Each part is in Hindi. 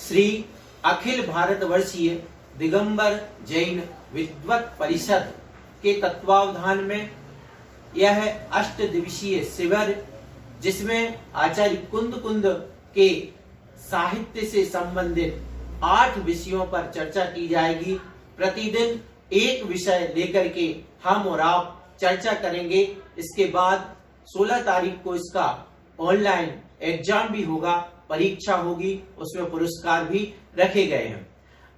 श्री अखिल भारतवर्षीय दिगंबर जैन विद्वत परिषद के तत्वावधान में यह 8 दिवसीय शिविर, जिसमें आचार्य कुंद के साहित्य से संबंधित 8 विषयों पर चर्चा की जाएगी। प्रतिदिन एक विषय लेकर के हम और आप चर्चा करेंगे। इसके बाद 16 तारीख को इसका ऑनलाइन एग्जाम भी होगा, परीक्षा होगी, उसमें पुरस्कार भी रखे गए हैं।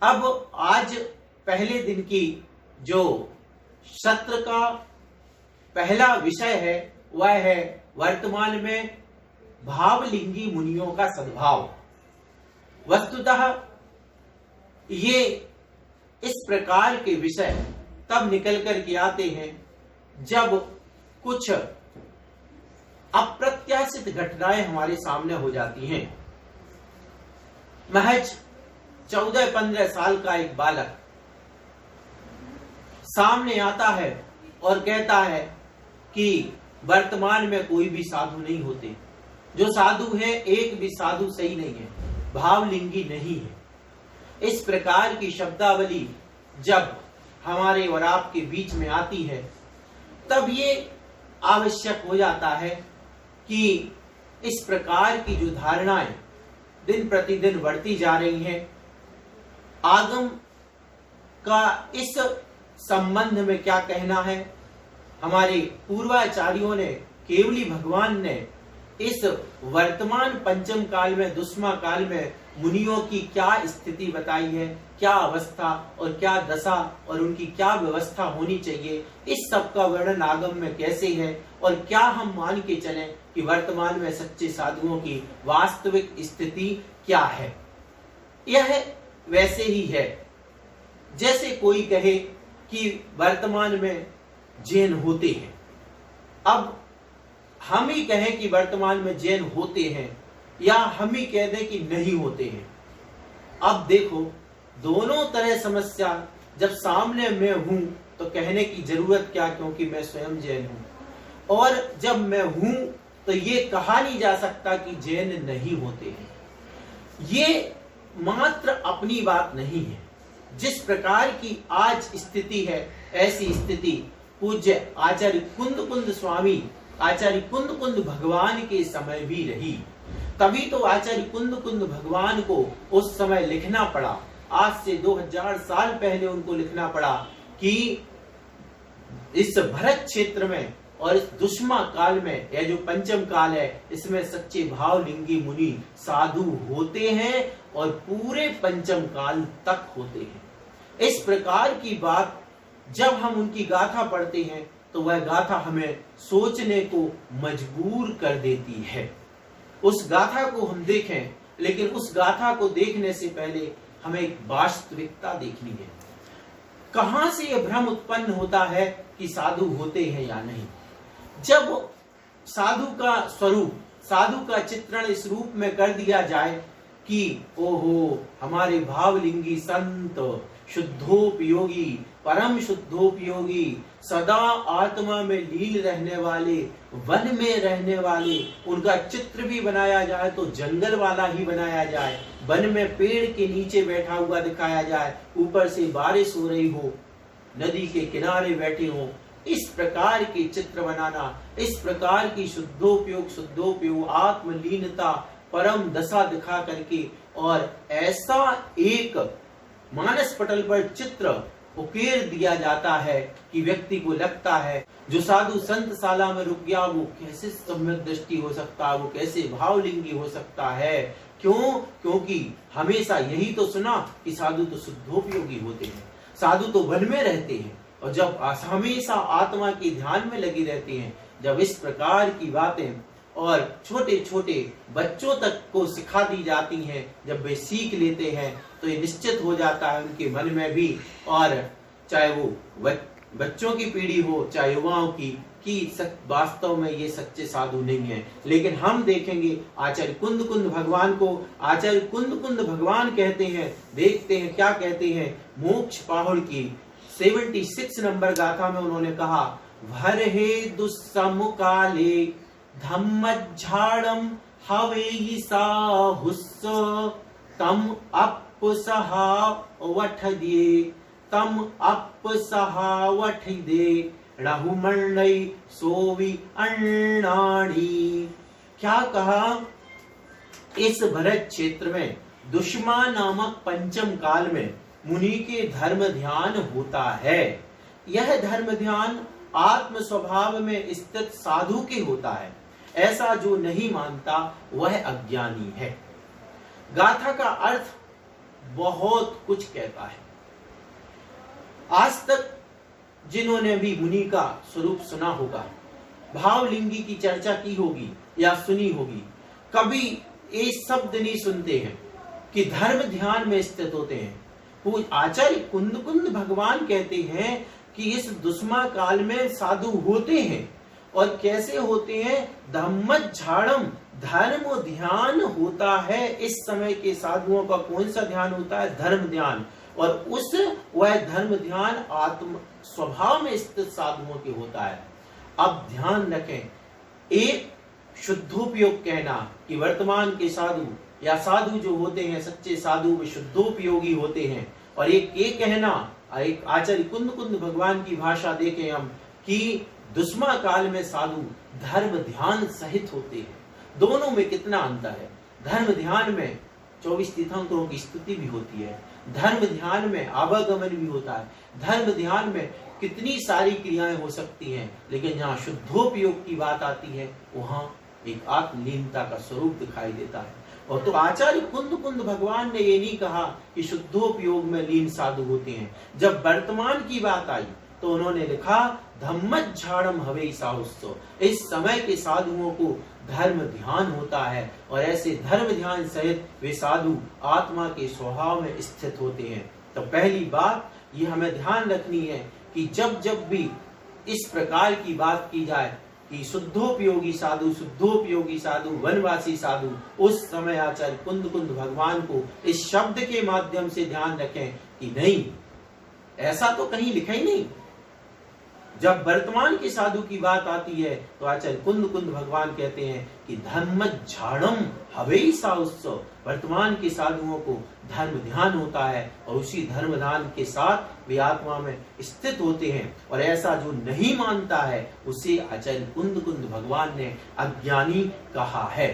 अब आज पहले दिन की जो सत्र का पहला विषय है वह है वर्तमान में भावलिंगी मुनियों का सद्भाव। वस्तुतः ये इस प्रकार के विषय तब निकल कर के आते हैं जब कुछ अप्रत्याशित घटनाएं हमारे सामने हो जाती हैं। महज 14-15 साल का एक बालक सामने आता है और कहता है कि वर्तमान में कोई भी साधु नहीं होते, जो साधु है एक भी साधु सही नहीं है, भावलिंगी नहीं है। इस प्रकार की शब्दावली जब हमारे और आपके बीच में आती है तब ये आवश्यक हो जाता है कि इस प्रकार की जो धारणाएं दिन प्रतिदिन बढ़ती जा रही हैं, आगम का इस संबंध में क्या कहना है। हमारे पूर्वाचार्यों ने, केवली भगवान ने इस वर्तमान पंचम काल में, दुष्मा काल में मुनियों की क्या स्थिति बताई है, क्या अवस्था और क्या दशा और उनकी क्या व्यवस्था होनी चाहिए, इस सब का वर्णन आगम में कैसे है और क्या हम मान के चलें कि वर्तमान में सच्चे साधुओं की वास्तविक स्थिति क्या है। यह वैसे ही है जैसे कोई कहे कि वर्तमान में जैन होते हैं। अब हम ही कहें कि वर्तमान में जैन होते हैं या हम ही कह दें कि नहीं होते हैं। अब देखो, दोनों तरह समस्या जब सामने में हूं तो कहने की जरूरत क्या, क्योंकि मैं स्वयं जैन हूं। और जब मैं हूं तो ये कहा नहीं जा सकता कि जैन नहीं होते हैं। ये मात्र अपनी बात नहीं है। जिस प्रकार की आज स्थिति है, ऐसी स्थिति पूज्य आचार्य कुंद स्वामी, आचार्य कुंद भगवान के समय भी रही। तभी तो आचार्य कुंद भगवान को उस समय लिखना पड़ा, आज से 2000 साल पहले उनको लिखना पड़ा कि इस भरत क्षेत्र में और इस दुष्मा काल में, यह जो पंचम काल है, इसमें सच्चे भावलिंगी मुनि साधु होते हैं और पूरे पंचम काल तक होते हैं। इस प्रकार की बात जब हम उनकी गाथा पढ़ते हैं तो वह गाथा हमें सोचने को मजबूर कर देती है। उस गाथा को हम देखें, लेकिन उस गाथा को देखने से पहले हमें एक वास्तविकता देखनी है। कहां से यह भ्रम उत्पन्न होता है कि साधु होते हैं या नहीं। जब साधु का स्वरूप, साधु का चित्रण इस रूप में कर दिया जाए कि ओहो, हमारे भावलिंगी संत शुद्धोपयोगी, परम शुद्धोपयोगी, सदा आत्मा में लीन रहने वाले, वन में रहने वाले, उनका चित्र भी बनाया जाए तो जंगल वाला ही बनाया जाए, वन में पेड़ के नीचे बैठा हुआ दिखाया जाए, ऊपर से बारिश हो रही हो, नदी के किनारे बैठे हो, इस प्रकार के चित्र बनाना, इस प्रकार की शुद्धोपयोग आत्मलीनता, परम दशा दिखा करके और ऐसा एक मानस पटल पर चित्र उकेर दिया जाता है कि व्यक्ति को लगता है जो साधु संतशाला में रुक गया वो कैसे सम्यक दृष्टि हो सकता है, वो कैसे भावलिंगी हो सकता है। क्यों? क्योंकि हमेशा यही तो सुना कि साधु तो शुद्धोपयोगी होते हैं, साधु तो वन में रहते हैं और जब हमेशा आत्मा के ध्यान में लगी रहते हैं। जब इस प्रकार की बातें और छोटे छोटे बच्चों तक को सिखा दी जाती हैं, जब वे सीख लेते हैं तो ये निश्चित हो जाता है उनके मन में भी, और चाहे वो बच्चों की पीढ़ी हो चाहे युवाओं की, कि वास्तव में ये सच्चे साधु नहीं है। लेकिन हम देखेंगे आचार्य कुंद भगवान को, आचार्य कुंद भगवान कहते हैं, देखते हैं क्या कहते हैं। मोक्ष पाहुड़ की 76 नंबर गाथा में उन्होंने कहा, भर हे दुस्सम काले धम्मज्झाड़म हवेयि साहुस्स तम अप सहावठ दिए, तम अप सहावठ दे, रहुमंडई सोवी अन्नाणी। क्या कहा? इस भरत क्षेत्र में दुष्मा नामक पंचम काल में मुनि के धर्म ध्यान होता है। यह धर्म ध्यान आत्म स्वभाव में स्थित साधु के होता है। ऐसा जो नहीं मानता वह अज्ञानी है। गाथा का अर्थ बहुत कुछ कहता है। आज तक जिन्होंने भी मुनि का स्वरूप सुना होगा, भावलिंगी की चर्चा की होगी या सुनी होगी, कभी ये शब्द नहीं सुनते हैं कि धर्म ध्यान में स्थित होते हैं। पूज्य आचार्य कुंद भगवान कहते हैं कि इस दुष्मा काल में साधु होते हैं। और कैसे होते हैं? धम्मज्झाड़म, धर्म ध्यान होता है। इस समय के साधुओं का कौन सा ध्यान होता है? धर्म ध्यान। और वह धर्म ध्यान आत्म स्वभाव में स्थित साधुओं के होता है। अब ध्यान रखें, एक शुद्धोपयोग कहना कि वर्तमान के साधु या साधु जो होते हैं, सच्चे साधु वे शुद्धोपयोगी होते हैं, और एक ये कहना, एक आचार्य कुंद भगवान की भाषा देखें हम कि दुष्मा काल में साधु धर्म ध्यान सहित होते हैं। दोनों में कितना अंतर है। धर्म ध्यान में 24 तीर्थंकरों की स्तुति भी होती है, धर्म ध्यान में आवागमन भी होता है, धर्म ध्यान में कितनी सारी क्रियाएं हो सकती हैं, लेकिन जहाँ शुद्धोपयोग की बात आती है वहां एक आत्मलीनता का स्वरूप दिखाई देता है। और तो आचार्य कुंद भगवान ने ये नहीं कहा कि शुद्धोपयोग में लीन साधु होते हैं। जब वर्तमान की बात आई तो उन्होंने लिखा धम्मज्झाड़म हवे साहुस्सो। इस समय के साधुओं को धर्म ध्यान होता है, और ऐसे धर्म ध्यान सहित वे साधु आत्मा के स्वभाव में स्थित होते हैं। तो पहली बात ये हमें ध्यान रखनी है कि जब जब भी इस प्रकार की बात की जाए कि शुद्धोपयोगी साधु, वनवासी साधु, उस समय आचार्य कुंद भगवान को इस शब्द के माध्यम से ध्यान रखें कि नहीं, ऐसा तो कहीं लिखा ही नहीं। जब वर्तमान के साधु की बात आती है तो आचार्य कुंद भगवान कहते हैं कि धम्मज्झाड़म हवे साहुस्सो। वर्तमान के साधुओं को धर्म ध्यान होता है, और उसी धर्म ध्यान के साथ वे आत्मा में स्थित होते हैं। और ऐसा जो नहीं मानता है उसे आचार्य कुंद भगवान ने अज्ञानी कहा है।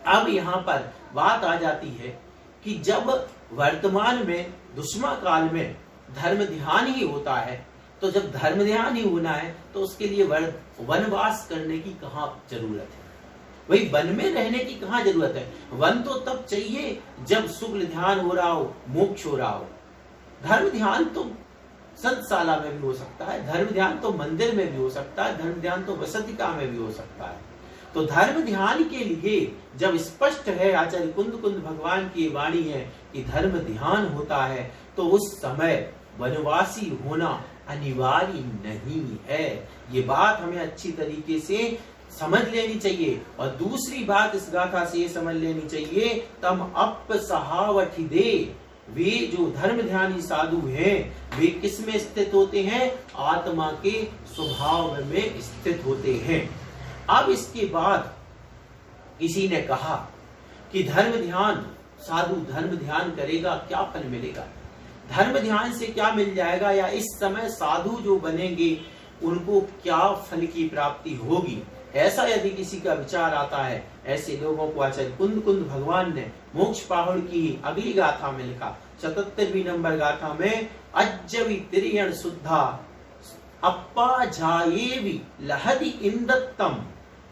अब यहाँ पर बात आ जाती है कि जब वर्तमान में दुष्मा काल में धर्म ध्यान ही होता है, तो जब धर्म ध्यान ही होना है तो उसके लिए वनवास करने की कहाँ जरूरत है? वही वन में रहने की कहाँ जरूरत है? वन तो तब चाहिए जब शुक्ल ध्यान हो रहा हो, मोक्ष हो रहा हो। धर्म ध्यान तो संतशाला में भी हो सकता है, धर्म ध्यान तो मंदिर में भी हो सकता है, धर्म ध्यान तो वसतिका में भी हो सकता है। तो धर्म ध्यान के लिए जब स्पष्ट है, आचार्य कुंद भगवान की वाणी है कि धर्म ध्यान होता है, तो उस समय वनवासी होना अनिवार्य नहीं है। ये बात हमें अच्छी तरीके से समझ लेनी चाहिए। और दूसरी बात इस गाथा से ये समझ लेनी चाहिए, तम अप सहावठी दे। वे जो धर्म ध्यानी साधु हैं वे किस में स्थित होते हैं? आत्मा के स्वभाव में स्थित होते हैं। अब इसके बाद किसी ने कहा कि धर्म ध्यान, साधु धर्म ध्यान करेगा क्या फल मिलेगा? धर्म ध्यान से क्या मिल जाएगा, या इस समय साधु जो बनेंगे उनको क्या फल की प्राप्ति होगी? ऐसा यदि किसी का विचार आता है, ऐसे लोगों को आचार्य कुंद भगवान ने मोक्ष पाहुड़ की अगली गाथा में लिखा, 77वीं नंबर गाथा में, अज्जवि तिरियण शुद्धा अप्पा जायेवि लहदि इंदत्तम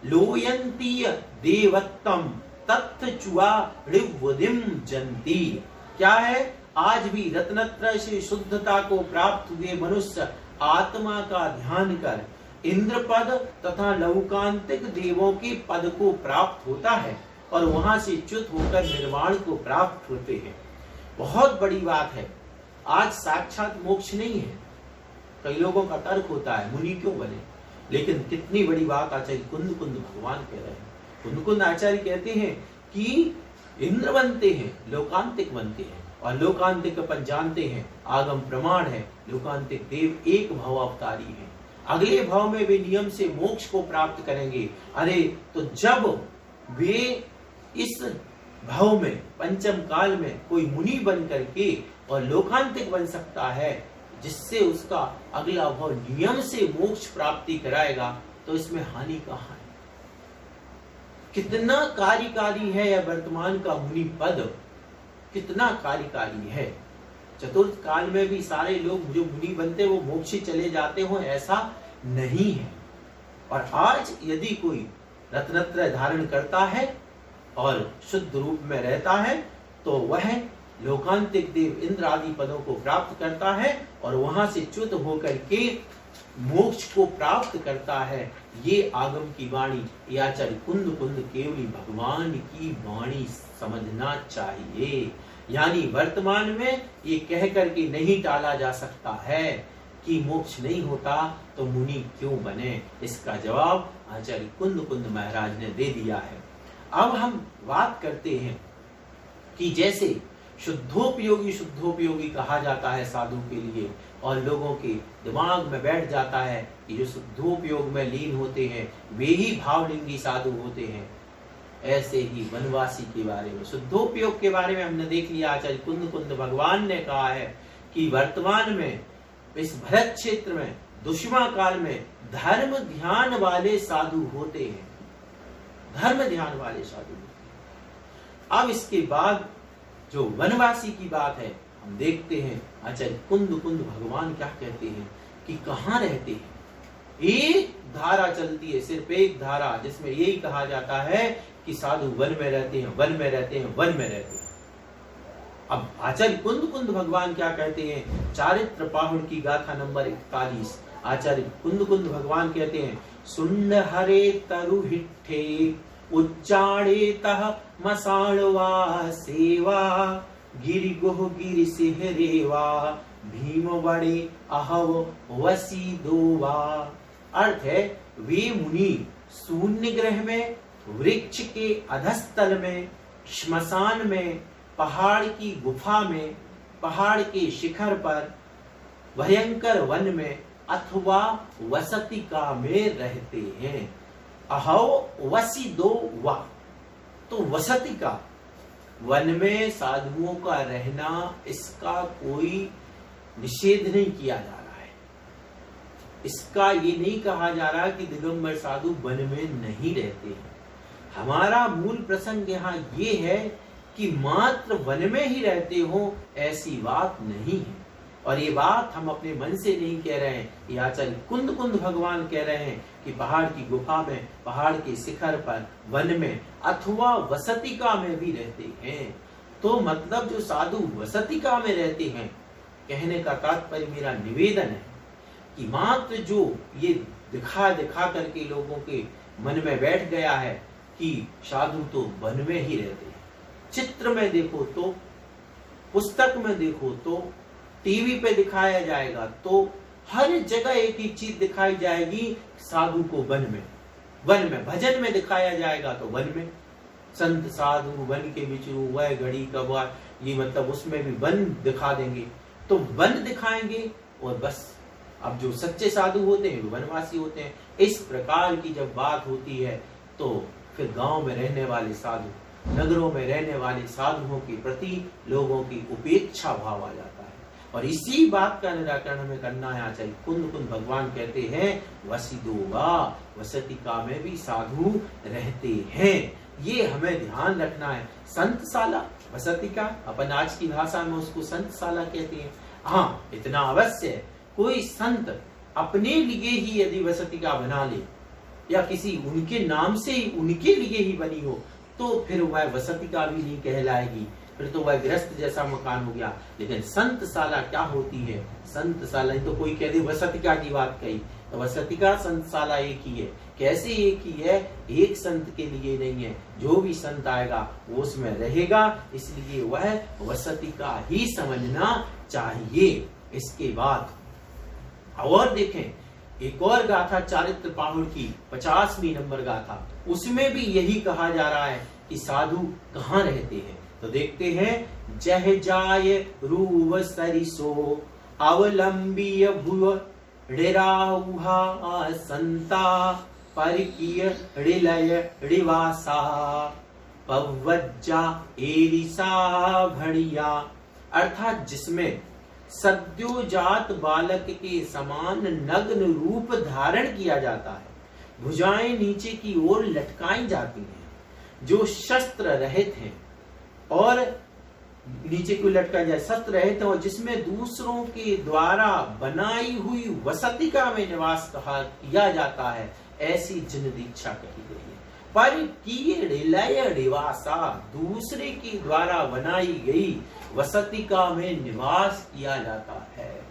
लोयंतीय देवत्तम तत्थ चुआ ऋवदिम जंती। क्या है? आज भी रत्नत्रय से शुद्धता को प्राप्त हुए मनुष्य आत्मा का ध्यान कर इंद्र पद तथा लौकांतिक देवों के पद को प्राप्त होता है, और वहां से च्युत होकर निर्वाण को प्राप्त होते हैं। बहुत बड़ी बात है। आज साक्षात मोक्ष नहीं है। कई लोगों का तर्क होता है मुनि क्यों बने, लेकिन कितनी बड़ी बात आचार्य कुंद भगवान कह रहे हैं। कुंद आचार्य कहते हैं कि इंद्र बनते हैं, लोकांतिक बनते हैं, और लोकांतिक अपन जानते हैं आगम प्रमाण है, लोकांतिक देव एक भाव अवतारी है। अगले भाव में वे नियम से मोक्ष को प्राप्त करेंगे। अरे तो जब वे इस भाव में पंचम काल में कोई मुनि बन करके और लोकांतिक बन सकता है, जिससे उसका अगला भाव नियम से मोक्ष प्राप्ति कराएगा, तो इसमें हानि कहाँ है? कितना कार्यकारी है यह वर्तमान का मुनि पद, कितना कार्यकारी है। चतुर्थ काल में भी सारे लोग जो मुनि बनते वो मोक्ष चले जाते हो, ऐसा नहीं है। और आज यदि कोई रत्नत्रय धारण करता है और शुद्ध रूप में रहता है, तो वह लोकांतिक देव इंद्र आदि पदों को प्राप्त करता है और वहां से च्युत होकर के मोक्ष को प्राप्त करता है। ये आगम की वाणी, याचर कुंद कुंद केवली भगवान की वाणी समझना चाहिए। यानी वर्तमान में ये कह करके नहीं टाला जा सकता है कि मोक्ष नहीं होता तो मुनि क्यों बने। इसका जवाब आचार्य कुंद कुंद महाराज ने दे दिया है। अब हम बात करते हैं कि जैसे शुद्धोपयोगी कहा जाता है साधु के लिए, और लोगों के दिमाग में बैठ जाता है कि जो शुद्धोपयोग में लीन होते हैं वे ही भावलिंगी साधु होते हैं। ऐसे ही वनवासी के बारे में, शुद्धोपयोग के बारे में हमने देख लिया। आचार्य कुंद कुंद भगवान ने कहा है कि वर्तमान में इस भरत क्षेत्र में दुष्मा काल में धर्म ध्यान वाले साधु होते हैं, धर्म ध्यान वाले साधु होते हैं। अब इसके बाद जो वनवासी की बात है हम देखते हैं, आचार्य कुंद कुंद भगवान क्या कहते हैं कि कहाँ रहते हैं। एक धारा चलती है, सिर्फ एक धारा, जिसमें यही कहा जाता है कि साधु वन में रहते हैं, वन में रहते हैं, वन में रहते हैं। अब आचार्य कुंद कुंद भगवान क्या कहते हैं, चारित्र पाहुड़ की गाथा नंबर 41, आचार्य कुंद कुंद भगवान कहते हैं, सुंड हरे तरु हिठे उच्चाड़े तह मसाणवा सेवा गिरि गोह गिरि सिहरेवा भीम बड़े अहव वसी दोवा। अर्थ है, वे मुनि शून्य ग्रह में, वृक्ष के अधस्तल में, श्मशान में, पहाड़ की गुफा में, पहाड़ के शिखर पर, भयंकर वन में अथवा वसतिका में रहते हैं। अहव वसी दो वा, तो वसतिका वन में साधुओं का रहना, इसका कोई निषेध नहीं किया जा रहा है। इसका ये नहीं कहा जा रहा कि दिगंबर साधु वन में नहीं रहते हैं। हमारा मूल प्रसंग यहाँ ये है कि मात्र वन में ही रहते हो, ऐसी बात नहीं है। और ये बात हम अपने मन से नहीं कह रहे हैं, ये आचार्य कुंद कुंद भगवान कह रहे हैं कि पहाड़ की गुफा में, पहाड़ के शिखर पर, वन में अथवा वसतिका में भी रहते हैं। तो मतलब जो साधु वसतिका में रहते हैं, कहने का तात्पर्य, मेरा निवेदन है कि मात्र जो ये दिखा करके लोगों के मन में बैठ गया है कि साधु तो वन में ही रहते हैं। चित्र में देखो तो, पुस्तक में देखो तो, टीवी पे दिखाया जाएगा तो, हर जगह एक ही चीज दिखाई जाएगी, साधु को वन में भजन में दिखाया जाएगा तो वन में, संत साधु वन के विचरू वह घड़ी कबार, ये मतलब उसमें भी वन दिखा देंगे, तो वन दिखाएंगे और बस। अब जो सच्चे साधु होते हैं वो वनवासी होते हैं। इस प्रकार की जब बात होती है तो फिर गांव में रहने वाले साधु, नगरों में रहने वाले साधुओं के प्रति लोगों की उपेक्षा भाव आ जाता है। और इसी बात का निराकरण हमें करना है। आचार्य कुंद कुंद भगवान कहते हैं, वसिदोगा, वसतिका में भी साधु रहते हैं। ये हमें ध्यान रखना है। संतशाला, वसतिका, अपन आज की भाषा में उसको संतशाला कहते हैं। हाँ, इतना अवश्य है, कोई संत अपने लिए ही यदि वसतिका बना ले या किसी उनके नाम से ही उनके लिए ही बनी हो, तो फिर वह वसतिका भी नहीं कहलाएगी, फिर तो वह गृहस्थ जैसा मकान हो गया। लेकिन संतशाला क्या होती है? संतशाला, तो कोई कह दे वसतिका की बात कही, तो वसतिका संतशाला एक ही है। कैसे एक ही है? एक संत के लिए नहीं है, जो भी संत आएगा वो उसमें रहेगा, इसलिए वह वसतिका ही समझना चाहिए। इसके बाद और देखें, एक और गाथा चारित्र पाहुड़ की 50वीं नंबर गाथा, उसमें भी यही कहा जा रहा है कि साधु कहाँ रहते हैं। तो देखते हैं, जह जाय रूव सरिसो अवलंबीय भुव ऋराउहा संता परकीय ऋलय ऋवासा। पवज्जा एरिसा घड़िया, अर्थात जिसमें सद्योजात बालक के समान नग्न रूप धारण किया जाता है, भुजाएं नीचे की ओर लटकाई जाती हैं, जो शस्त्र रहित हैं और नीचे को लटका जाए शस्त्र रहित, और जिसमें दूसरों के द्वारा बनाई हुई वसतिका में निवास किया जाता है, ऐसी जिन दीक्षा कही गई है। पर किए लय निवासा, दूसरे के द्वारा बनाई गई वसतिका में निवास किया जाता है।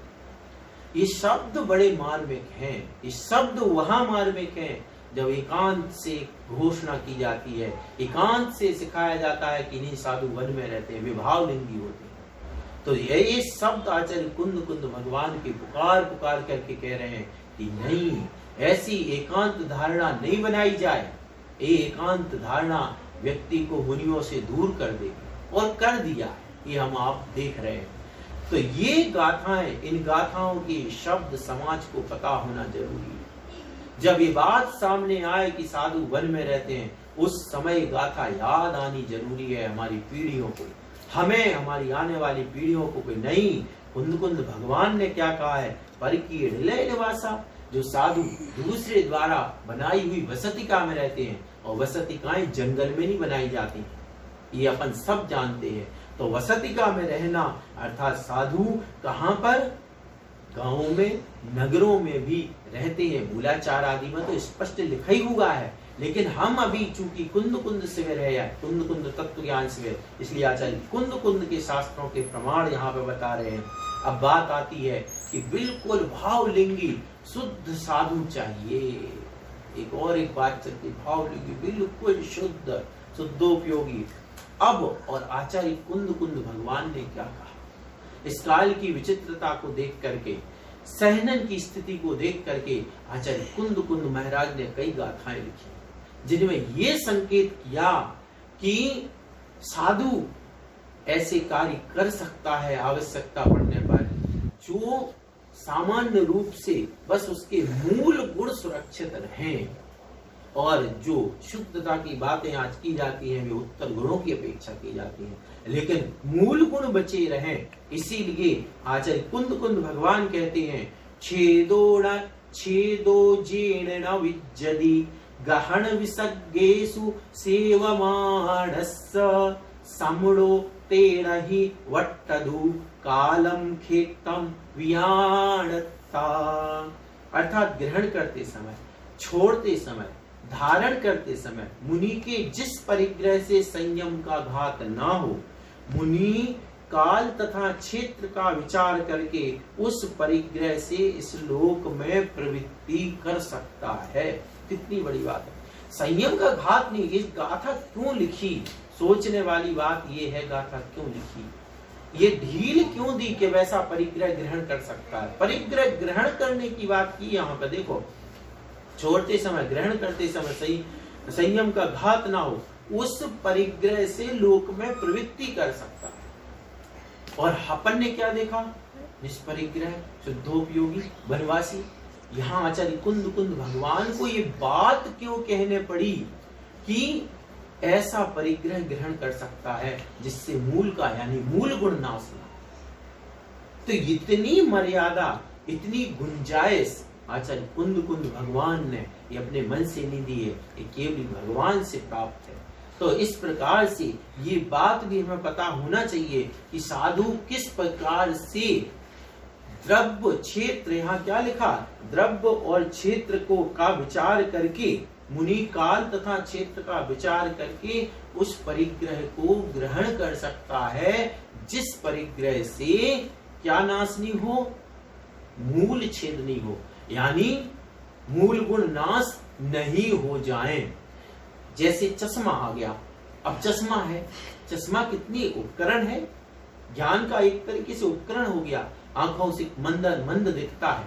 ये शब्द बड़े मार्मिक हैं। ये शब्द वहां मार्मिक हैं जब एकांत से घोषणा की जाती है, एकांत से सिखाया जाता है कि नहीं साधु वन में रहते हैं, विभाव लिंगी होते हैं। तो ये शब्द आचार्य कुंद कुंद भगवान की पुकार पुकार करके कह रहे हैं कि नहीं, ऐसी एकांत धारणा नहीं बनाई जाए। ये एकांत धारणा व्यक्ति को मुनियों से दूर कर देगी, और कर दिया है, ये हम आप देख रहे हैं। तो ये गाथाएं, इन गाथाओं के शब्द समाज को पता होना जरूरी है। जब ये बात सामने आए कि साधु वन में रहते हैं, उस समय गाथा याद आनी जरूरी है हमारी पीढ़ियों को। हमें, हमारी आने वाली पीढ़ियों को कोई नहीं, कुंद कुंद भगवान ने क्या कहा है, पर की हृदय निवासा, जो साधु दूसरे द्वारा बनाई हुई वसतिका में रहते हैं, और वसतिकाएं जंगल में नहीं बनाई जाती, ये अपन सब जानते हैं। तो वसतिका में रहना अर्थात साधु कहां पर, गांवों में, नगरों में भी रहते हैं। मूलाचार आदि में तो स्पष्ट लिखा ही हुआ है, लेकिन हम अभी चूंकि कुंद कुंद शिविर है, या कुंद कुंद तत्व ज्ञान शिविर, इसलिए आचार्य कुंद कुंद के शास्त्रों के प्रमाण यहाँ पे बता रहे हैं। अब बात आती है कि बिल्कुल भावलिंगी शुद्ध साधु चाहिए। एक बात चलती, भावलिंगी बिल्कुल शुद्ध, शुद्धोपयोगी। अब और आचार्य कुंद कुंद भगवान ने क्या कहा, इस काल की विचित्रता को देख करके, सहनन की स्थिति को देख करके आचार्य कुंद कुंद महाराज ने कई गाथाएं लिखी, जिनमें ये संकेत किया कि साधु ऐसे कार्य कर सकता है आवश्यकता पड़ने पर, जो सामान्य रूप से बस उसके मूल गुण सुरक्षित रहें, और जो शुद्धता की बातें आज की जाती हैं वे उत्तर गुणों की अपेक्षा की जाती हैं, लेकिन मूल गुण बचे रहें। इसीलिए आचार्य कुंद कुंद भगवान कहते हैं, छेदो जीर्ण न विज्जति गहन विसर्गेषु सेवमाणस्य समणो तेन हि वट्टधु कालम खेतम वियाणता, अर्थात ग्रहण करते समय, छोड़ते समय, धारण करते समय मुनि के जिस परिग्रह से संयम का घात ना हो, मुनि काल तथा क्षेत्र का विचार करके उस परिग्रह से इस लोक में प्रवृत्ति कर सकता है। कितनी बड़ी बात है। संयम का घात नहीं। ये गाथा क्यों लिखी, सोचने वाली बात ये है, गाथा क्यों लिखी, ये ढील क्यों दी कि वैसा परिग्रह ग्रहण कर सकता है। परिग्रह ग्रहण करने की बात की यहाँ पर, देखो, छोड़ते समय, ग्रहण करते समय सही संयम का घात ना हो, उस परिग्रह से लोक में प्रवृत्ति कर सकता है। और अपन ने क्या देखा, निष्परिग्रह, शुद्धोपयोगी, वनवासी। यहाँ आचार्य कुंद कुंद भगवान को ये बात क्यों कहने पड़ी कि ऐसा परिग्रह ग्रहण कर सकता है जिससे मूल का यानी मूल गुण नाश ना। तो इतनी मर्यादा, इतनी गुंजाइश आचार्य कुंद कुंद भगवान ने ये अपने मन से नहीं दी है, ये केवल भगवान से प्राप्त है। तो इस प्रकार से ये बात भी हमें पता होना चाहिए कि साधु किस प्रकार से द्रव्य क्षेत्र, यहाँ क्या लिखा, द्रव्य और क्षेत्र को का विचार करके, मुनि काल तथा क्षेत्र का विचार करके उस परिग्रह को ग्रहण कर सकता है जिस परिग्रह से क्या नाश नहीं हो, मूल छेद नहीं हो, यानी मूल गुण नाश नहीं हो जाएं। जैसे चश्मा आ गया, अब चश्मा है, चश्मा कितनी उपकरण है, ज्ञान का एक तरीके से उपकरण हो गया। आंखों से मंद दिखता है,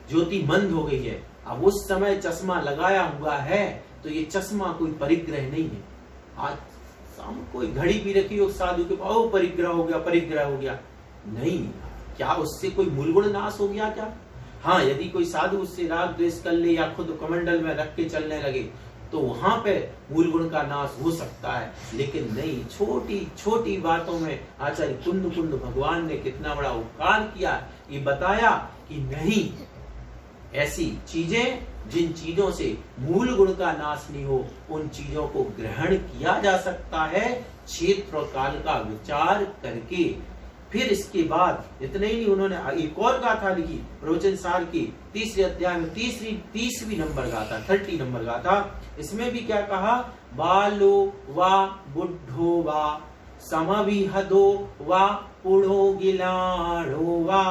ज्योति मंद हो गई है। अब उस समय चश्मा लगाया हुआ है तो ये चश्मा कोई परिग्रह नहीं है। आज शाम कोई घड़ी भी रखी हो साधु के पास, परिग्रह हो गया, परिग्रह हो गया, नहीं। क्या उससे कोई मूल गुण नाश हो गया क्या? हाँ, यदि कोई साधु उससे राग द्वेष कर ले या खुद कमंडल में रख के चलने लगे तो वहां पे मूल गुण का नाश हो सकता है। लेकिन नहीं, छोटी छोटी बातों में आचार्य कुंद कुंद भगवान ने कितना बड़ा उपकार किया, ये बताया कि नहीं, ऐसी चीजें जिन चीजों से मूल गुण का नाश नहीं हो, उन चीजों को ग्रहण किया जा सकता है क्षेत्र और काल का विचार करके। फिर इसके बाद इतना ही नहीं, उन्होंने एक और गाथा लिखी प्रवचन सार की तीसरे अध्याय में, तीसरी नंबर गाथा, 30 नंबर गाथा। इसमें भी क्या कहा, बालो वा बुद्धो वा समविहदो वा पुढ़ो गिलाणो वा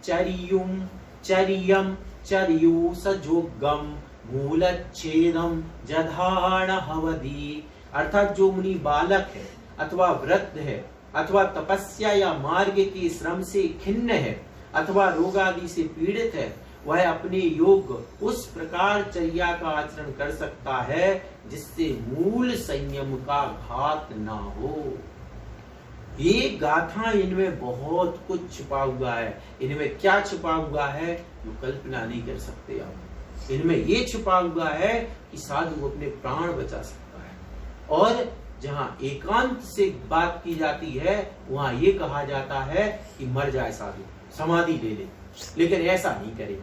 चरियुम चरियम चरियु सजोगम मूलच्छेदम जधाण हवदी। अर्थात जो मुनि बालक है अथवा वृद्ध है अथवा तपस्या या मार्ग के श्रम से खिन्न है अथवा रोग आदि से पीड़ित है, वह अपने योग उस प्रकार चर्या का आचरण कर सकता है जिससे मूल संयम का घात ना हो। ये गाथा, इनमें बहुत कुछ छुपा हुआ है। इनमें क्या छुपा हुआ है जो कल्पना नहीं कर सकते आप। इनमें ये छुपा हुआ है कि साधु अपने प्राण बचा सकता है, और जहां एकांत से बात की जाती है वहां ये कहा जाता है कि मर जाए साधु, समाधि ले ले, लेकिन ऐसा नहीं करे।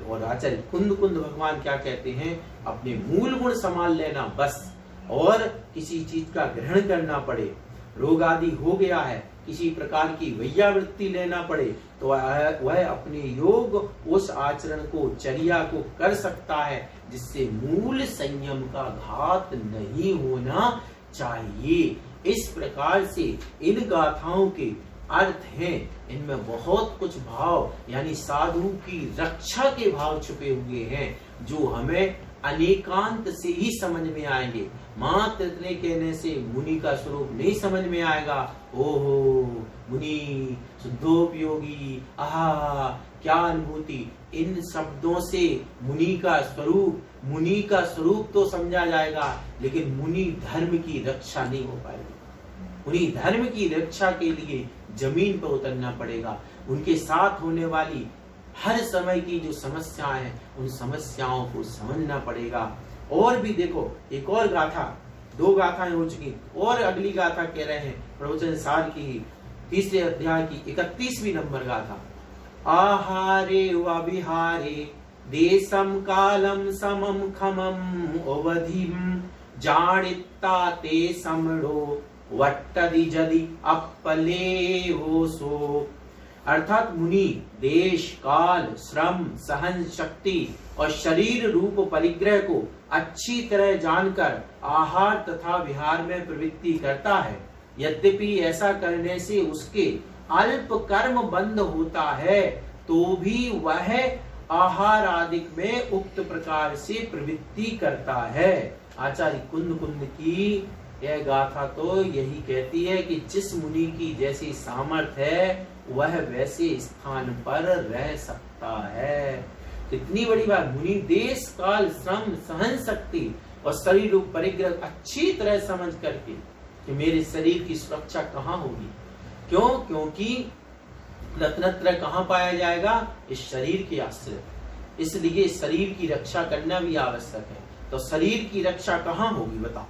और आचार्य कुंद कुंद भगवान क्या कहते हैं, अपने मूल गुण संभाल लेना बस, और किसी चीज का ग्रहण करना पड़े, रोग आदि हो गया है, किसी प्रकार की वैयावृत्ति लेना पड़े, तो वह अपने योग उस आचरण को, चर्या को कर सकता है जिससे मूल संयम का घात नहीं होना चाहिए। इस प्रकार से इन गाथाओं के अर्थ हैं, इनमें बहुत कुछ भाव यानी साधु की रक्षा के भाव छुपे हुए हैं, जो हमें अनेकांत से ही समझ में आएंगे। मात्र इतने कहने से मुनि का स्वरूप नहीं समझ में आएगा। ओहो मुनि शुद्धोपयोगी, आहा क्या अनुभूति, इन शब्दों से मुनि का स्वरूप तो समझा जाएगा, लेकिन मुनि धर्म की रक्षा नहीं हो पाएगी। मुनि धर्म की रक्षा के लिए जमीन पर उतरना पड़ेगा। उनके साथ होने वाली हर समय की जो समस्याएं हैं, उन समस्याओं को समझना पड़ेगा। और भी देखो, एक और गाथा, 2 गाथाएं हो चुकी, और अगली गाथा कह रहे हैं प्रवचन सार की तीसरे अध्याय की 31वीं नंबर गाथा। आहारे व विहारे देशम कालम समम खमम अवधिम जानिता ते समड़ो वट्टदि जदि अपले हो सो। अर्थात मुनि देश, काल, श्रम, सहन शक्ति और शरीर रूप परिग्रह को अच्छी तरह जानकर आहार तथा विहार में प्रवृत्ति करता है। यद्यपि ऐसा करने से उसके अल्प कर्म बंद होता है, तो भी वह आहार आदि में उक्त प्रकार से प्रवृत्ति करता है। आचार्य कुंद कुंद की यह गाथा तो यही कहती है कि जिस मुनि की जैसी सामर्थ्य है वह वैसे स्थान पर रह सकता है। कितनी बड़ी बात, मुनि देश, काल, श्रम, सहन शक्ति और शरीर रूप परिग्रह अच्छी तरह समझ करके कि मेरे शरीर की सुरक्षा कहाँ होगी। क्यों? क्योंकि रत्नत्रय कहाँ पाया जाएगा? इस शरीर के आश्रय। इसलिए शरीर की रक्षा करना भी आवश्यक है। तो शरीर की रक्षा कहाँ होगी बताओ?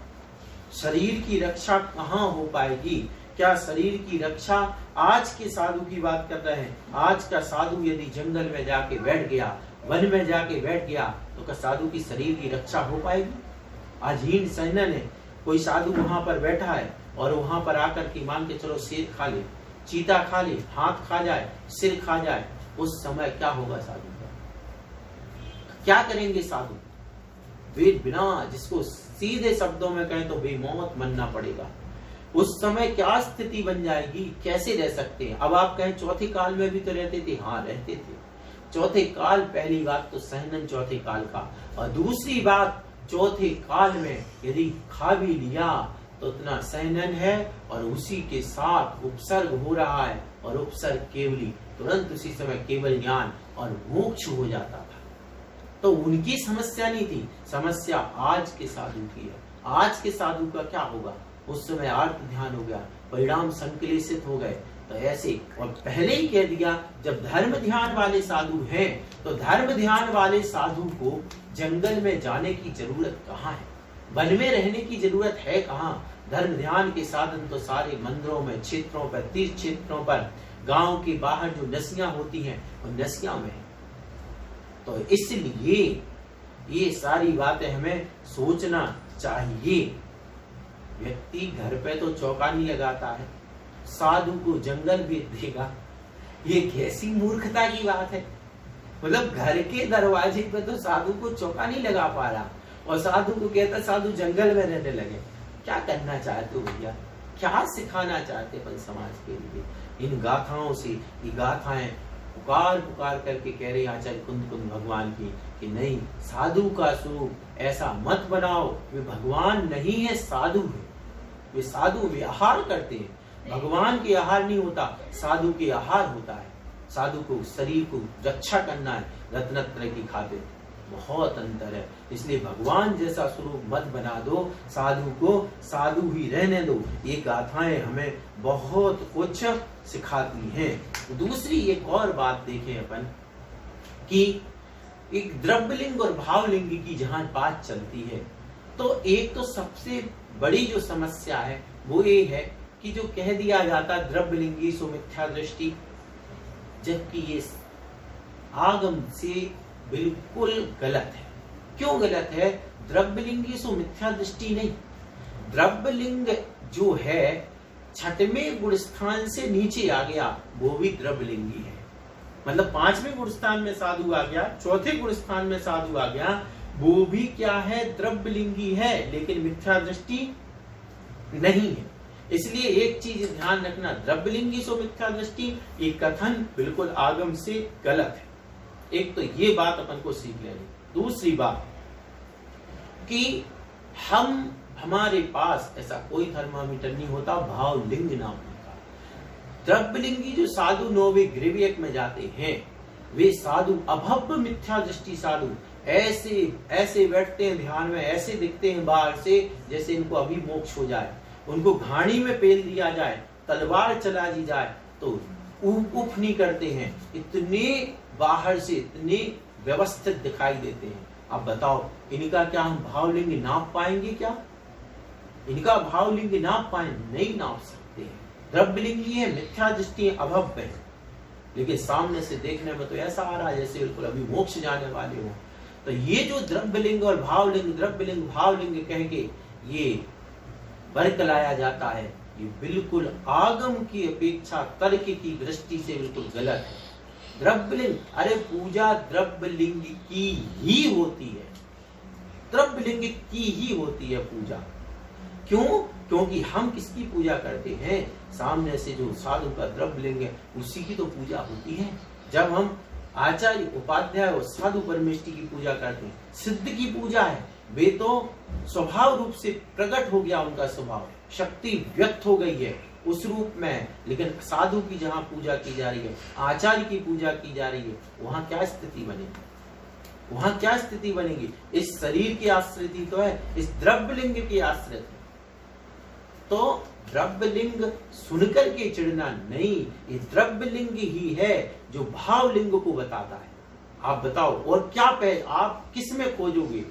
शरीर की रक्षा कहाँ हो पाएगी? क्या शरीर की रक्षा, आज के साधु की बात कर रहे हैं, आज का साधु यदि जंगल में जाके बैठ गया, वन में जाके बैठ गया, तो क्या साधु की शरीर की रक्षा हो पाएगी? आज हीन सेना ने, कोई साधु वहां पर बैठा है और वहां पर आकर के मान के चलो शेर खा ले, चीता खा ले, हाथ खा जाए, सिर खा जाए, उस समय क्या होगा साधु का? क्या करेंगे साधु? वेद बिना, जिसको सीधे शब्दों में कहें तो बेमौत मनना पड़ेगा। उस समय क्या स्थिति बन जाएगी, कैसे रह सकते हैं? अब आप कहें चौथे काल में भी तो रहते थे, हाँ रहते थे। चौथे काल, पहली बात तो सहनन चौथे काल का, और दूसरी बात चौथे काल में यदि खा भी लिया तो उतना सहनन है, और उसी के साथ उपसर्ग हो रहा है, और उपसर्ग केवली, तुरंत उसी समय केवल ज्ञान और मोक्ष हो जाता था। तो उनकी समस्या नहीं थी, समस्या आज के साधु की है। आज के साधु का क्या होगा? उस समय आर्त ध्यान हो गया, परिणाम संक्लेशित हो गए। तो ऐसे, और पहले ही कह दिया, जब धर्म ध्यान वाले साधु हैं तो धर्म ध्यान वाले साधु को जंगल में जाने की जरूरत कहाँ है, वन में रहने की जरूरत है कहाँ? धर्म ध्यान के साधन तो सारे मंदिरों में, क्षेत्रों पर, तीर्थ क्षेत्रों पर, गांव के बाहर जो नसियां होती हैं वो नसियां में है। तो इसलिए ये सारी बातें हमें सोचना चाहिए। व्यक्ति घर पे तो चौका नहीं लगाता है, साधु को जंगल भेज देगा, ये कैसी मूर्खता की बात है। मतलब घर के दरवाजे पे तो साधु को चौका नहीं लगा पा रहा और साधु को कहता साधु जंगल में रहने लगे। क्या करना चाहते हो भैया? क्या सिखाना चाहते अपन समाज के लिए? इन गाथाओं से, ये गाथाएं पुकार पुकार करके कह रहे आचार्य कुंद कुंद भगवान की कि नहीं, साधु का स्वरूप ऐसा मत बनाओ, वे भगवान नहीं है, साधु है। वे साधु विहार करते हैं, भगवान के आहार नहीं होता, साधु के आहार होता है। साधु को शरीर को रक्षा करना है रत्नत्रय की खातिर, बहुत अंतर है। इसलिए भगवान जैसा स्वरूप मत बना दो, साधु को साधु ही रहने दो। ये गाथाएं हमें बहुत कुछ सिखाती हैं। दूसरी एक और बात देखें अपन कि एक द्रव्यलिंग और भावलिंग की जहां बात चलती है, तो एक तो सबसे बड़ी जो समस्या है वो ये है कि जो कह दिया जाता द्रव्यलिंगी सो मिथ्या दृष्टि, जबकि ये आगम से बिल्कुल गलत है। क्यों गलत है? द्रव्यलिंगी सो मिथ्या दृष्टि नहीं, द्रव्यलिंग जो है छठवें गुण स्थान से नीचे आ गया वो भी द्रव्यलिंगी है। मतलब पांचवें गुण स्थान में साधु आ गया, चौथे गुण स्थान में साधु आ गया, वो भी क्या है? द्रव्यलिंगी है, लेकिन मिथ्या दृष्टि नहीं है। इसलिए एक चीज ध्यान रखना, द्रव्यलिंगी सो मिथ्या दृष्टि, ये कथन बिल्कुल आगम से गलत है। एक तो ये बात अपन को सीख लेनी। दूसरी बात कि हमारे पास ऐसा कोई थर्मामीटर नहीं होता भावलिंग नापने का। द्रव्यलिंगी जो साधु नौवे ग्रीवियक में जाते हैं, वे साधु अभव्य मिथ्या दृष्टि साधु ऐसे बैठते हैं ध्यान में, ऐसे दिखते हैं बाहर से जैसे इनको अभी मोक्ष हो जाए, उनको घाणी में पेल दिया जाए, तलवार चला दी जाए तो उफ नहीं करते हैं, इतने बाहर से इतने व्यवस्थित दिखाई देते हैं। अब बताओ इनका क्या हम भावलिंग नाप पाएंगे? क्या इनका भावलिंग नाप पाएंगे? नहीं नाप सकते हैं। द्रव्यलिंगी है, मिथ्या दृष्टि अभव्य है, लेकिन सामने से देखने में तो ऐसा आ रहा है जैसे बिल्कुल अभी मोक्ष जाने वाले हो। तो ये जो द्रव्यलिंग और भावलिंग, द्रव्यलिंग भावलिंग कह के ये वर्ग लाया जाता है, ये बिल्कुल आगम की अपेक्षा तर्क की दृष्टि से बिल्कुल गलत है। द्रव्यलिंग, अरे पूजा द्रव्यलिंग की ही होती है, द्रव्यलिंग की ही होती है पूजा। क्यों? क्योंकि हम किसकी पूजा करते हैं? सामने से जो साधु का द्रव्यलिंग है उसी की तो पूजा होती है। जब हम आचार्य उपाध्याय और साधु परमेष्ठी की पूजा करते हैं, सिद्ध की पूजा है, वे तो स्वभाव रूप से प्रकट हो गया, उनका स्वभाव शक्ति व्यक्त हो गई है उस रूप में। लेकिन साधु की जहां पूजा की जा रही है, आचार्य की पूजा की जा रही है, वहां क्या स्थिति बनेगी? वहां क्या स्थिति बनेगी? इस शरीर की आश्रित तो है, इस द्रव्यलिंग की आश्रित है। तो द्रव्यलिंग सुनकर के चिढ़ना नहीं, ये द्रव्यलिंग ही है जो भावलिंग को बताता है। आप बताओ और क्या आप किस में खोजोगे?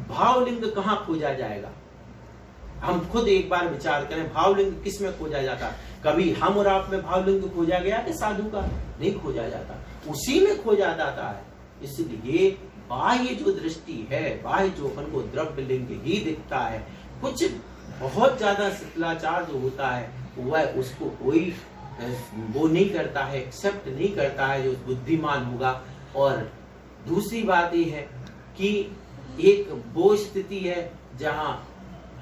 भावलिंग कहां खोजा जाएगा? हम खुद एक बार विचार करें, भावलिंग किस में खोजा जाता? कभी हम और आप में भावलिंग खोजा गया कि साधु का? नहीं खोजा जाता, उसी में खोजा जाता है। इसलिए बाह्य जो दृष्टि है, बाह्य जो अपन को द्रव्यलिंग ही दिखता है, कुछ बहुत ज्यादा शिथिलाचार जो होता है वह उसको कोई वो नहीं करता है, एक्सेप्ट नहीं करता है जो बुद्धिमान होगा। और दूसरी बात यह है कि एक वो स्थिति है जहां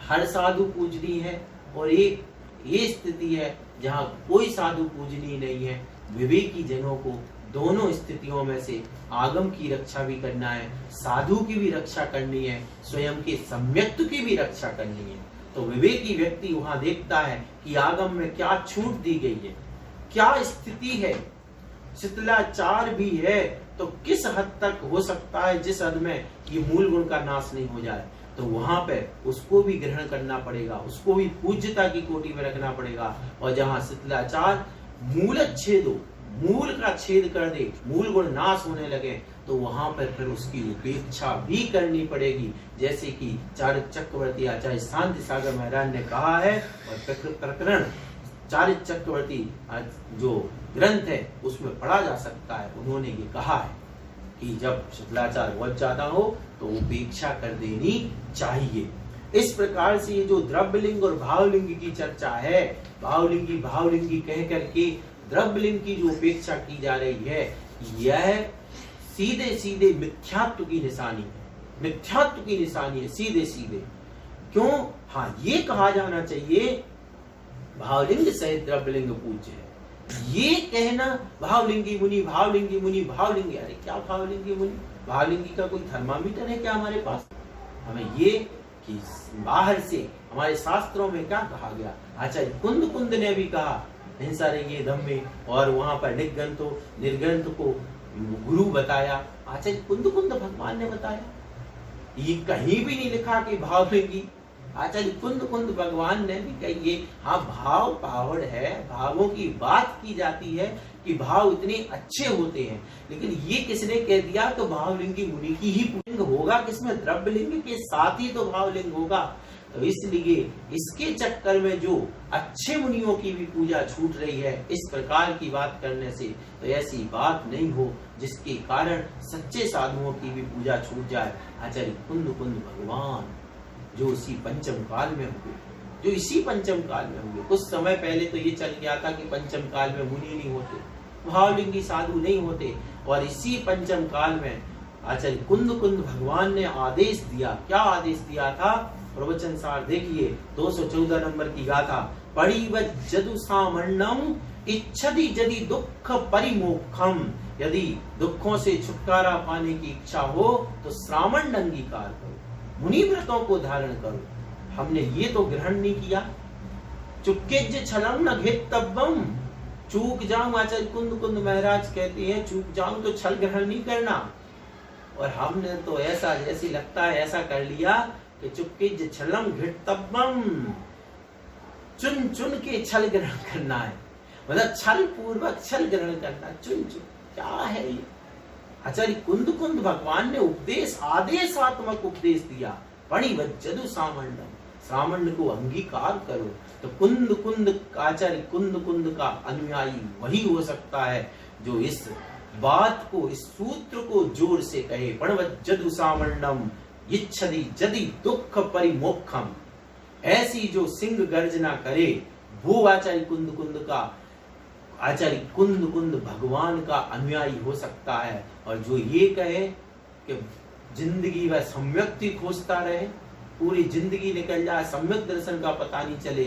हर साधु पूजनीय है और एक ये स्थिति है जहां कोई साधु पूजनीय नहीं है। विवेकी जनों को दोनों स्थितियों में से आगम की रक्षा भी करना है, साधु की भी रक्षा करनी है, स्वयं के सम्यक्त्व की भी रक्षा करनी है। तो विवेकी व्यक्ति वहां देखता है कि आगम में क्या छूट दी गई है, क्या स्थिति है, शिथिलाचार भी है तो किस हद तक हो सकता है, जिस हद में ये मूल गुण का नाश नहीं हो जाए। तो वहां पे उसको भी ग्रहण करना पड़ेगा, उसको भी पूज्यता की कोटि में रखना पड़ेगा। और जहां शिथिलाचार मूल छेदो, मूल का छेद कर दे, मूल गुण नाश होने लगे, तो वहां पर फिर उसकी उपेक्षा भी करनी पड़ेगी। जैसे कि चारित्र चक्रवर्ती आचार्य शांति सागर महाराज ने कहा है, और प्रकरण चारित्र चक्रवर्ती जो ग्रंथ है उसमें पढ़ा जा सकता है। उन्होंने ये कहा है कि जब शिथिलाचार बहुत ज्यादा हो तो उपेक्षा कर देनी चाहिए। इस प्रकार से ये जो द्रव्यलिंग और भावलिंग की चर्चा है, भावलिंगी कह करके द्रव्यलिंग की जो उपेक्षा की जा रही है, यह सीधे सीधे मिथ्यात्व की निशानी है, मिथ्यात्व की निशानी है सीधे सीधे। क्यों? हाँ, ये कहा जाना चाहिए भावलिंग सहित द्रव्यलिंग पूज्य है। ये कहना भावलिंगी मुनि, भावलिंगी मुनि, भावलिंगी, अरे क्या भावलिंगी मुनि? भावलिंगी का कोई थर्मामीटर है क्या हमारे पास? हमें ये कि बाहर से हमारे शास्त्रों में क्या कहा गया, आचार्य कुंद ने भी कहा हिंसा रही धम में, और वहां पर निर्ग्रंथ को गुरु बताया, आचार्य कुंद भगवान ने बताया। ये कहीं भी नहीं लिखा कि भावलिंगी, आचार्य कुंद भगवान ने भी कही। हाँ, भाव पावड़ है, भावों की बात की जाती है कि भाव इतने अच्छे होते हैं, लेकिन ये किसने कह दिया तो भावलिंगी मुनि की ही लिंग होगा, किसमें द्रव्यलिंग के साथ ही तो भावलिंग होगा। तो इसलिए इसके चक्कर में जो अच्छे मुनियों की भी पूजा छूट रही है इस प्रकार की बात करने से, तो ऐसी बात नहीं हो जिसके कारण सच्चे साधुओं की भी पूजा छूट जाए। आचार्य कुंद भगवान जो इसी पंचम काल में हुए, जो इसी पंचम काल में हुए। कुछ समय पहले तो ये चल गया था कि पंचम काल में मुनि नहीं होते, भावलिंगी साधु नहीं होते, और इसी पंचम काल में आचार्य कुंद भगवान ने आदेश दिया। क्या आदेश दिया था? प्रवचन सार देखिए, 214 नंबर की गाथा। परिवज्जतु सामण्यम इच्छति यदि दुख परिमोक्षम, यदि दुखों से छुटकारा पाने की इच्छा हो तो श्रावण अंगीकार करो, मुनि व्रतों को धारण करो। हमने ये तो ग्रहण नहीं किया। चुक्के छलम न घेतव्यम, चूक जाऊं, आचार्य कुंद महाराज कहते हैं चूक जाऊं तो छल ग्रहण नहीं करना। और हमने तो ऐसा जैसे लगता है ऐसा कर लिया कि चुक्के छलम घेतव्यम, चुन चुन के छल ग्रहण करना है, मतलब छल पूर्वक छल ग्रहण करना, चुन चुन। क्या है ये? आचार्य कुंद भगवान ने उपदेश, आदेशात्मक उपदेश दिया। परिवज्जतु सामण्यम, सामण्य को अंगीकार करो। तो आचार्य कुंद का अनुयायी वही हो सकता है जो इस बात को, इस सूत्र को जोर से कहे। परिवज्जतु सामण्यम इच्छति यदि दुख परिमोक्षम, ऐसी जो सिंह गर्जना करे वो आचार्य कुंद भगवान का अनुयायी हो सकता है। और जो ये कहे कि जिंदगी वह सम्यक्ति खोजता रहे, पूरी जिंदगी निकल जाए, सम्यक दर्शन का पता नहीं चले,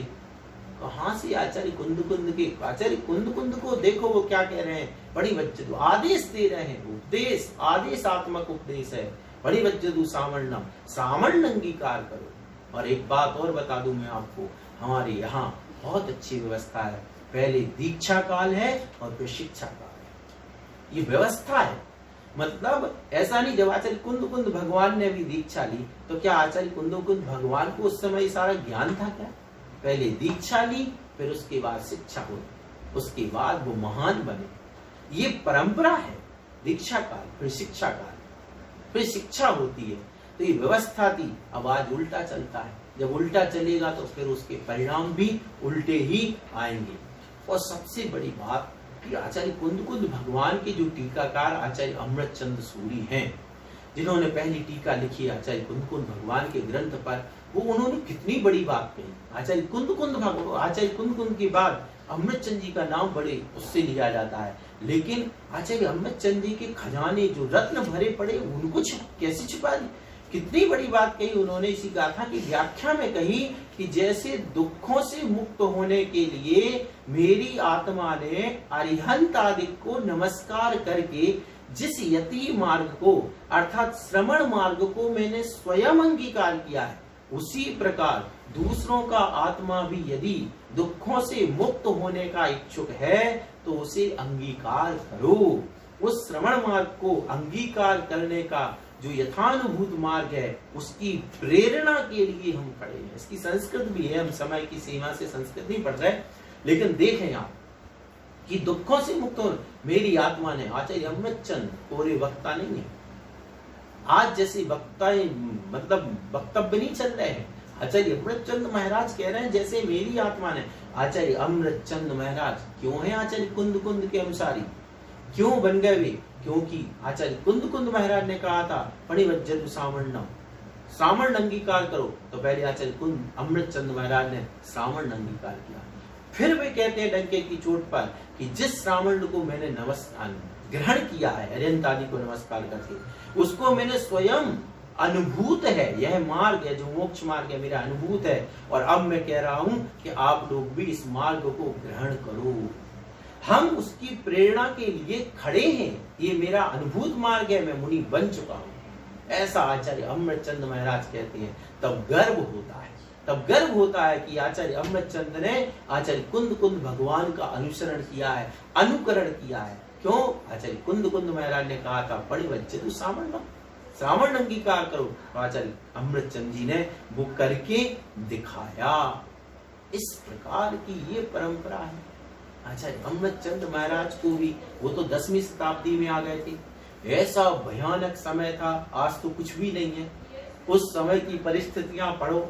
कहां से आचार्य कुंद को देखो वो क्या कह रहे हैं। बड़ी वज्जतु आदेश दे रहे हैं, उपदेश आदेशात्मक उपदेश है। बड़ी वज्जतु सामण्यम, सामण्य अंगीकार करो। और एक बात और बता दूं मैं आपको, हमारे यहाँ बहुत अच्छी व्यवस्था है। पहले दीक्षा काल है और फिर शिक्षा काल है, ये व्यवस्था है। मतलब ऐसा नहीं, जब आचार्य कुंद भगवान ने भी दीक्षा ली तो क्या आचार्य कुंद भगवान को उस समय सारा ज्ञान था क्या? पहले दीक्षा ली, फिर उसके बाद शिक्षा हुई, उसके बाद वो महान बने। ये परंपरा है, दीक्षा काल फिर शिक्षा काल, फिर शिक्षा होती है। तो ये व्यवस्था थी। अब आज उल्टा चलता है, जब उल्टा चलेगा तो फिर उसके परिणाम भी उल्टे ही आएंगे। और सबसे बड़ी बात कि आचार्य कुंद भगवान के जो टीकाकार आचार्य अमृतचंद्र सूरी हैं, जिन्होंने पहली टीका लिखी आचार्य कुंद भगवान के ग्रंथ पर, वो उन्होंने कितनी बड़ी बात कही। आचार्य कुंद के बाद अमृतचंद जी का नाम बड़े उससे लिया जाता है, लेकिन आचार्य अमृतचंद जी के खजाने जो रत्न भरे पड़े उनको कैसे छुपा दी? कितनी बड़ी बात कही उन्होंने। इसी गाथा की व्याख्या में कही कि जैसे दुखों से मुक्त होने के लिए मेरी आत्मा ने अरिहंत आदि को नमस्कार करके जिस यति मार्ग को अर्थात श्रवण मार्ग को मैंने स्वयं अंगीकार किया है, उसी प्रकार दूसरों का आत्मा भी यदि दुखों से मुक्त होने का इच्छुक है तो उसे अंगीकार करो। उस श्रवण मार्ग को अंगीकार करने का जो यथानुभूत मार्ग है उसकी प्रेरणा के लिए हम खड़े हैं। इसकी संस्कृत भी है, हम समय की सीमा से संस्कृत नहीं पढ़ रहे, लेकिन देखें आप कि दुखों से मुक्त हो मेरी आत्मा ने। आचार्य अमृतचंद कोरे वक्ता नहीं है, आज जैसे वक्ता मतलब वक्तव्य नहीं चल रहे हैं। आचार्य अमृतचंद महाराज कह रहे हैं जैसे मेरी आत्मा ने। आचार्य अमृतचंद महाराज क्यों है आचार्य कुंद कुंद के अनुसारी, क्यों बन गए वे? क्योंकि आचार्य कुंद कुंद महाराज ने कहा था पणिवज्जतु सामण्णम, सामर्ण अंगीकार करो। तो पहले आचार्य कुंद अमृतचंद महाराज ने सामर्ण अंगीकार किया। फिर वे कहते हैं डंके की चोट पर कि जिस सामर्ण को मैंने नमस्कार ग्रहण किया है, अरिहंत आदि को नमस्कार करके, उसको मैंने स्वयं अनुभूत है, यह मार्ग है जो मोक्ष मार्ग है मेरा अनुभूत है, और अब मैं कह रहा हूं कि आप लोग भी इस मार्ग को ग्रहण करो। हम उसकी प्रेरणा के लिए खड़े हैं, ये मेरा अनुभूत मार्ग है, मैं मुनि बन चुका हूं। ऐसा आचार्य अमृतचंद महाराज कहते हैं। तब गर्व होता है, तब गर्व होता है कि आचार्य अमृतचंद ने आचार्य कुंद कुंद भगवान का अनुसरण किया है, अनुकरण किया है। क्यों? आचार्य कुंद कुंद महाराज ने कहा था पणिवज्जतु सामण्णम, सामर्ण अंगीकार करो। तो आचार्य अमृतचंद जी ने वो करके दिखाया। इस प्रकार की ये परंपरा है। आचार्य अमृतचंद महाराज को भी, वो तो 10वीं शताब्दी में आ गए थे। ऐसा भयानक समय था, आज तो कुछ भी नहीं है। उस समय की परिस्थितियां पढ़ो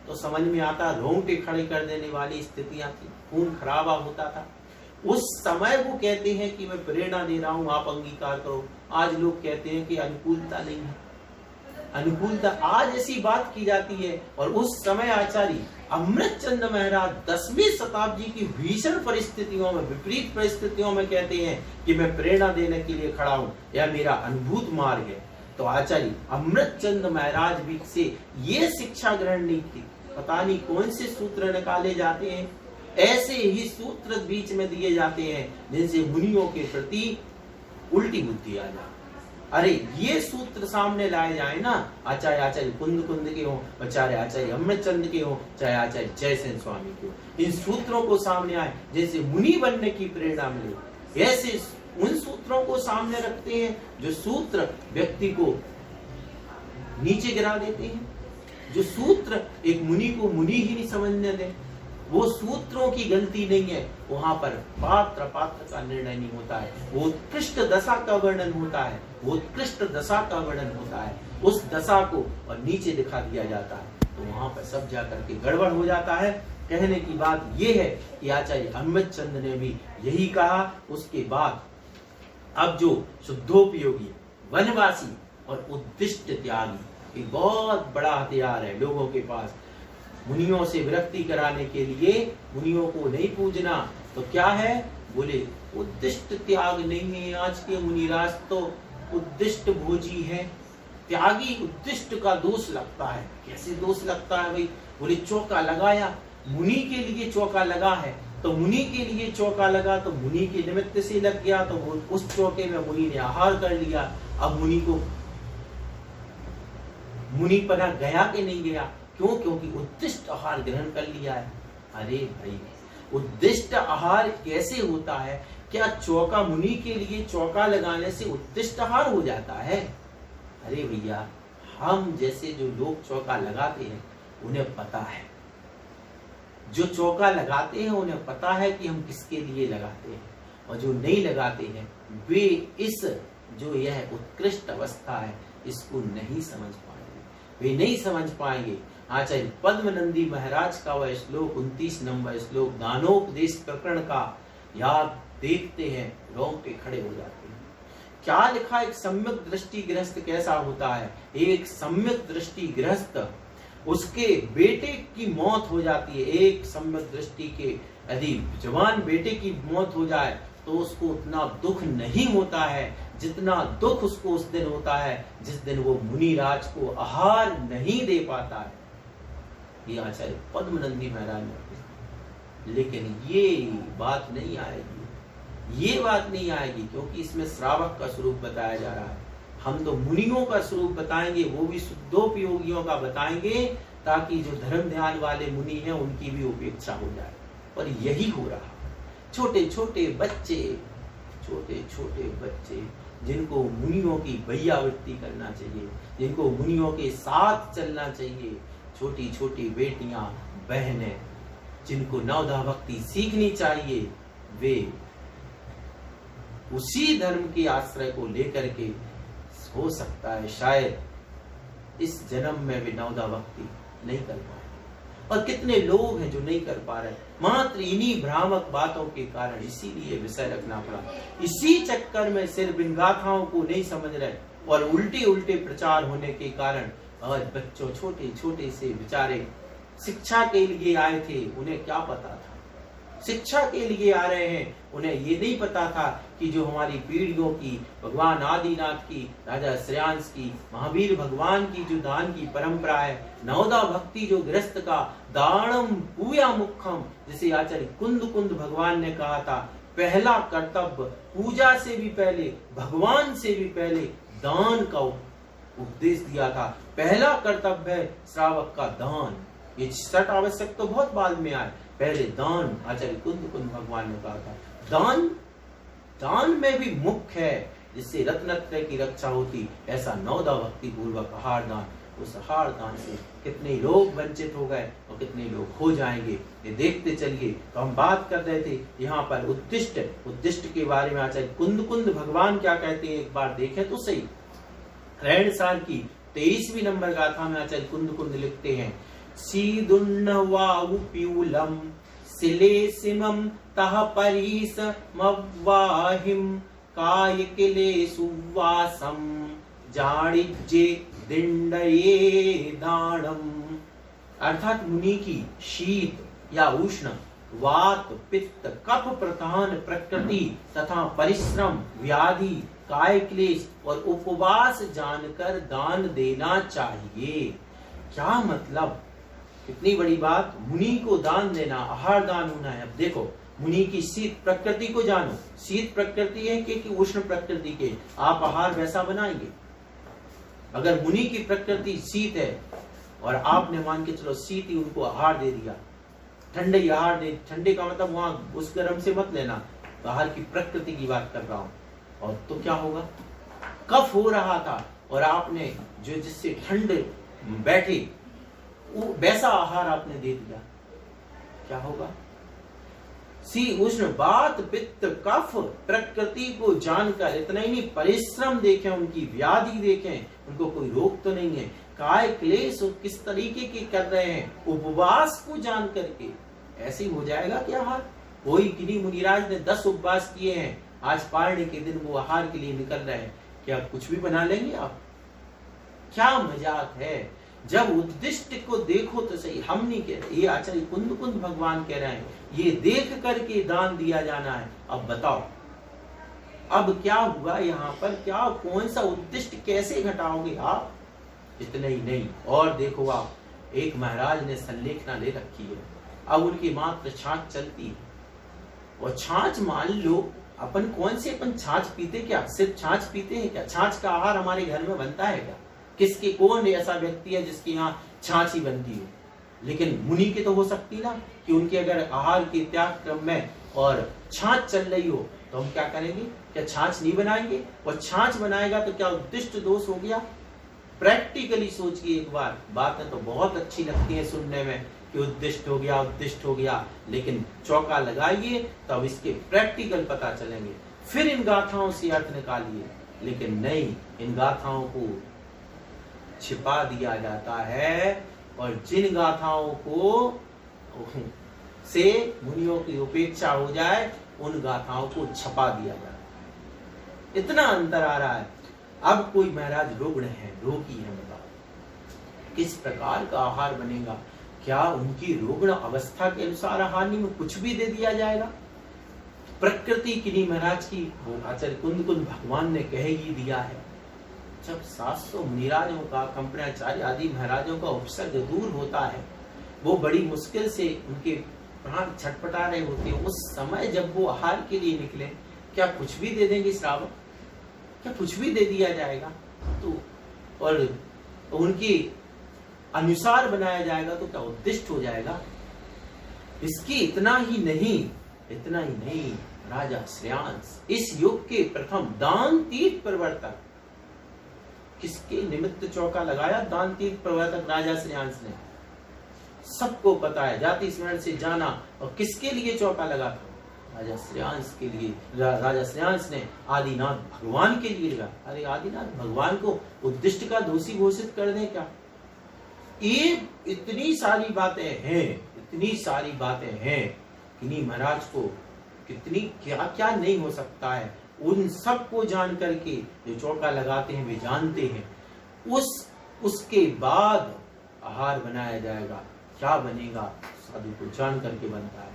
तो समझ में आता, रोंगटे खड़े कर देने वाली स्थितियां थी, खून खराबा होता था। उस समय वो कहते हैं कि मैं प्रेरणा दे रहा हूं, आप अंगीकार करो। आज लोग कहते हैं कि अनुकूलता नहीं है, अनुकूलता आज ऐसी बात की जाती है। और उस समय आचार्य अमृतचंद महाराज 10वीं शताब्दी की भीषण परिस्थितियों में, विपरीत परिस्थितियों में कहते हैं कि मैं प्रेरणा देने के लिए खड़ा हूं, यह मेरा अनुभूत मार्ग है। तो आचार्य अमृतचंद महाराज भी से ये शिक्षा ग्रहण नहीं की। पता नहीं कौन से सूत्र निकाले जाते हैं, ऐसे ही सूत्र बीच में दिए जाते हैं जिनसे मुनियों के प्रति उल्टी बुद्धि आ जाए। अरे ये सूत्र सामने लाए जाए ना, आचार्य कुंद कुंद के हो, आचार्य अमृतचंद के हो, चाहे आचार्य जयसेन स्वामी के हो, इन सूत्रों को सामने आए जैसे मुनि बनने की प्रेरणा मिले। ऐसे उन सूत्रों को सामने रखते हैं जो सूत्र व्यक्ति को नीचे गिरा देते हैं, जो सूत्र एक मुनि को मुनि ही नहीं समझने दे। वो सूत्रों की गलती नहीं है, वहां पर पात्र पात्र का निर्णय नहीं होता है, वो उत्कृष्ट दशा का वर्णन होता है, वो उत्कृष्ट दशा का वर्णन होता है। उस दशा को और नीचे दिखा दिया जाता है, तो वहां पर सब जाकर के गड़बड़ हो जाता है। कहने की बात ये है कि आचार्य अमृतचंद ने भी यही कहा। उसके बाद अब जो शुद्धोपयोगी, वनवासी और उद्दिष्ट त्यागी, एक बहुत बड़ा हथियार है लोगों के पास। मुनियों से विरक्ति कराने के लिए मुनियों को नहीं पूजना, तो क्या है? बोले उद्दिष्ट त्याग नहीं है। आज के मुनिराज तो उद्दिष्ट भोजी है, त्यागी उद्दिष्ट का दोष लगता है। कैसे दोष लगता है भाई? बोले चौका लगाया, मुनि के लिए चौका लगा है, तो मुनि के लिए चौका लगा तो मुनि के निमित्त से लग गया, तो वो उस चौके में मुनि ने आहार कर लिया। अब मुनि को मुनि पना गया कि नहीं गया? क्यों? क्योंकि उद्दिष्ट आहार ग्रहण कर लिया है। अरे भाई, उद्दिष्ट आहार कैसे होता है? क्या चौका मुनि के लिए चौका लगाने से उद्दिष्ट आहार हो जाता है? अरे भैया, हम जैसे जो लोग चौका लगाते हैं उन्हें पता है, जो चौका लगाते हैं उन्हें पता है कि हम किसके लिए लगाते हैं, और जो नहीं लगाते हैं वे इस जो यह उत्कृष्ट अवस्था है इसको नहीं समझ पाएंगे, वे नहीं समझ पाएंगे। आचार्य पद्मनंदी महाराज का वह श्लोक 29 नंबर श्लोक दानोपदेश प्रकरण का याद देखते हैं, रोंगटे खड़े हो जाते हैं। क्या लिखा? एक सम्यक दृष्टि गृहस्थ कैसा होता है? एक सम्यक दृष्टि गृहस्थ, उसके बेटे की मौत हो जाती है। एक सम्यक दृष्टि के यदि जवान बेटे की मौत हो जाए तो उसको उतना दुख नहीं होता है जितना दुख उसको उस दिन होता है जिस दिन वो मुनिराज को आहार नहीं दे पाता है। ये आचार्य पद्मनंदी महाराज ने, लेकिन ये बात नहीं आएगी, ये बात नहीं आएगी, क्योंकि इसमें श्रावक का स्वरूप बताया जा रहा है। हम तो मुनियों का स्वरूप बताएंगे, वो भी शुद्धोपयोगियों का बताएंगे, ताकि जो धर्म ध्यान वाले मुनि हैं उनकी भी उपेक्षा हो जाए। और यही हो रहा। छोटे छोटे बच्चे जिनको मुनियों की भैयावृत्ति करना चाहिए, जिनको मुनियों के साथ चलना चाहिए, छोटी छोटी बेटियां, बहनें, जिनको नवधा भक्ति सीखनी चाहिए, वे उसी धर्म के आश्रय को लेकर के हो सकता है शायद इस जन्म में वे नवधा भक्ति नहीं कर पाए। और कितने लोग हैं जो नहीं कर पा रहे, मात्र इन्हीं भ्रामक बातों के कारण, इसीलिए विषय रखना पड़ा। इसी चक्कर में सिर्फ इन गाथाओं को नहीं समझ रहे और उल्टे उल्टे प्रचार होने के कारण आज बच्चों छोटे छोटे से बेचारे शिक्षा के लिए आए थे, उन्हें क्या पता था, शिक्षा के लिए आ रहे हैं, उन्हें ये नहीं पता था कि जो हमारी पीढ़ियों की, भगवान आदिनाथ की, राजा श्रेयांश की, महावीर भगवान की जो दान की परंपरा है, नवदा भक्ति जो गृहस्थ का दानम पूया मुखम, जिसे आचार्य कुंद कुंद भगवान ने कहा था, पहला कर्तव्य पूजा से भी पहले, भगवान से भी पहले दान का उपदेश दिया था। पहला कर्तव्य है श्रावक का दान। ये छठ आवश्यक तो बहुत बाद में आए, पहले दान आचार्य कुंद कुंद भगवान ने कहा था। दान, दान में भी मुख्य है जिससे रत्नत्रय की रक्षा होती, ऐसा नवदा भक्ति पूर्वक आहार दान। उस आहार दान से कितने लोग वंचित हो गए और कितने लोग हो जाएंगे, ये देखते चलिए। तो हम बात कर रहे थे यहाँ पर उद्दिष्ट, उद्दिष्ट के बारे में आचार्य कुंद कुंद भगवान क्या कहते हैं, एक बार देखें तो सही। रहणसार की 23वीं नंबर गाथा में आचार्य कुंद कुंद लिखते हैं, सीदुन्नवाउप्यूलम सिलेसिमम तह परीस मव्वाहिम कायकिलेषु वासम जाणिज्ये दिण्डये दाणम। अर्थात मुनि की शीत या उष्ण, वात, पित्त, कफ प्रधान प्रकृति तथा परिश्रम, व्याधि, काय क्लेश और उपवास जानकर दान देना चाहिए। क्या मतलब, कितनी बड़ी बात, मुनि को दान देना, आहार दान होना है। अब देखो, मुनि की शीत प्रकृति को जानो, शीत प्रकृति है कि उष्ण प्रकृति के, आप आहार वैसा बनाएंगे। अगर मुनि की प्रकृति शीत है और आपने मान के चलो शीत ही उनको आहार दे दिया, ठंडे आहार दे, ठंडे का मतलब वहां उस गर्म से मत लेना, आहार की प्रकृति की बात कर रहा हूं, और तो क्या होगा, कफ हो रहा था और आपने जो जिससे ठंड बैठे वैसा आहार आपने दे दिया, क्या होगा। सी उष्ण, वात, पित्त, कफ प्रकृति को जानकर, इतना ही नहीं, परिश्रम देखें, उनकी व्याधि देखें, उनको कोई रोग तो नहीं है, काय क्लेश किस तरीके के कर रहे हैं, उपवास को जान करके, ऐसे हो जाएगा क्या आहार। कोई किन्हीं मुनिराज ने 10 उपवास किए हैं, आज पारणे के दिन वो आहार के लिए निकल रहे हैं, क्या कुछ भी बना लेंगे आप, क्या मजाक है। जब उद्दिष्ट को देखो तो सही, हम नहीं कह रहे, ये आचार्य कुंद कुंद भगवान कह रहे हैं, ये देख करके दान दिया जाना है। अब बताओ, अब क्या हुआ यहाँ पर, क्या कौन सा उद्दिष्ट कैसे घटाओगे आप। इतना ही नहीं, और देखो आप, एक महाराज ने संलेखना ले रखी है, अब उनकी मात्र छाछ चलती है, और छाछ मान लो अपन कौन से, अपन छाछ पीते क्या, सिर्फ छाछ पीते हैं क्या, छाछ का आहार हमारे घर में बनता है क्या, किसके, कौन ऐसा व्यक्ति है जिसके यहाँ छाछ ही बनती हो। लेकिन मुनि के तो हो सकती ना, कि उनके अगर आहार के त्याग क्रम में और छाछ चल रही हो तो हम क्या करेंगे, क्या छाछ नहीं बनाएंगे, और छाछ बनाएगा तो क्या उद्दिष्ट दोष हो गया। प्रैक्टिकली सोचिए एक बार, बातें तो बहुत अच्छी लगती है सुनने में कि उद्दिष्ट हो गया, उद्दिष्ट हो गया, लेकिन चौका लगाइए तब इसके प्रैक्टिकल पता चलेंगे, फिर इन गाथाओं से अर्थ निकालिए। लेकिन नहीं, इन गाथाओं को छिपा दिया जाता है, और जिन गाथाओं को से मुनियों की उपेक्षा हो जाए, उन गाथाओं को छपा दिया जाता है। इतना अंतर आ रहा है। अब कोई महाराज रुग्ण है, रोगी है, बताओ किस प्रकार का आहार बनेगा, क्या उनकी रुग्ण अवस्था के अनुसार आहार में कुछ भी दे दिया जाएगा। प्रकृति किन्हीं महाराज की, आचार्य कुंद कुंद भगवान ने कह ही दिया है, जब 700 मुनिराजों का, कंपनाचार्य आदि महाराजों का उपसर्ग दूर होता है, वो बड़ी मुश्किल से उनके प्राण छटपटा रहे होते हैं, उस समय जब वो आहार के लिए निकले, क्या कुछ भी दे देंगे श्रावक, क्या कुछ भी दे दिया जाएगा तो, और उनके अनुसार बनाया जाएगा तो क्या उद्दिष्ट हो जाएगा। इसकी इतना ही नहीं, राजा श्रेयांस, इस युग के प्रथम दान तीर्थ प्रवर्तक। किसके निमित्त चौका लगाया? दान तीर्थ प्रवर्तक राजा श्रेयांस ने। सबको पता है, जाति स्मरण से जाना। और किसके लिए चौका लगा था? राजा श्रेयांस के लिए। राजा श्रेयांस ने आदिनाथ भगवान के लिए लगा। अरे आदिनाथ भगवान को उद्दिष्ट का दोषी घोषित कर दें क्या? ये इतनी सारी बातें हैं, इतनी सारी बातें हैं। किन्हीं महाराज को कितनी क्या क्या नहीं हो सकता है, उन सब को जान करके जो चौका लगाते हैं वे जानते हैं। उसके बाद आहार बनाया जाएगा। क्या बनेगा? साधु को जान करके बनता है।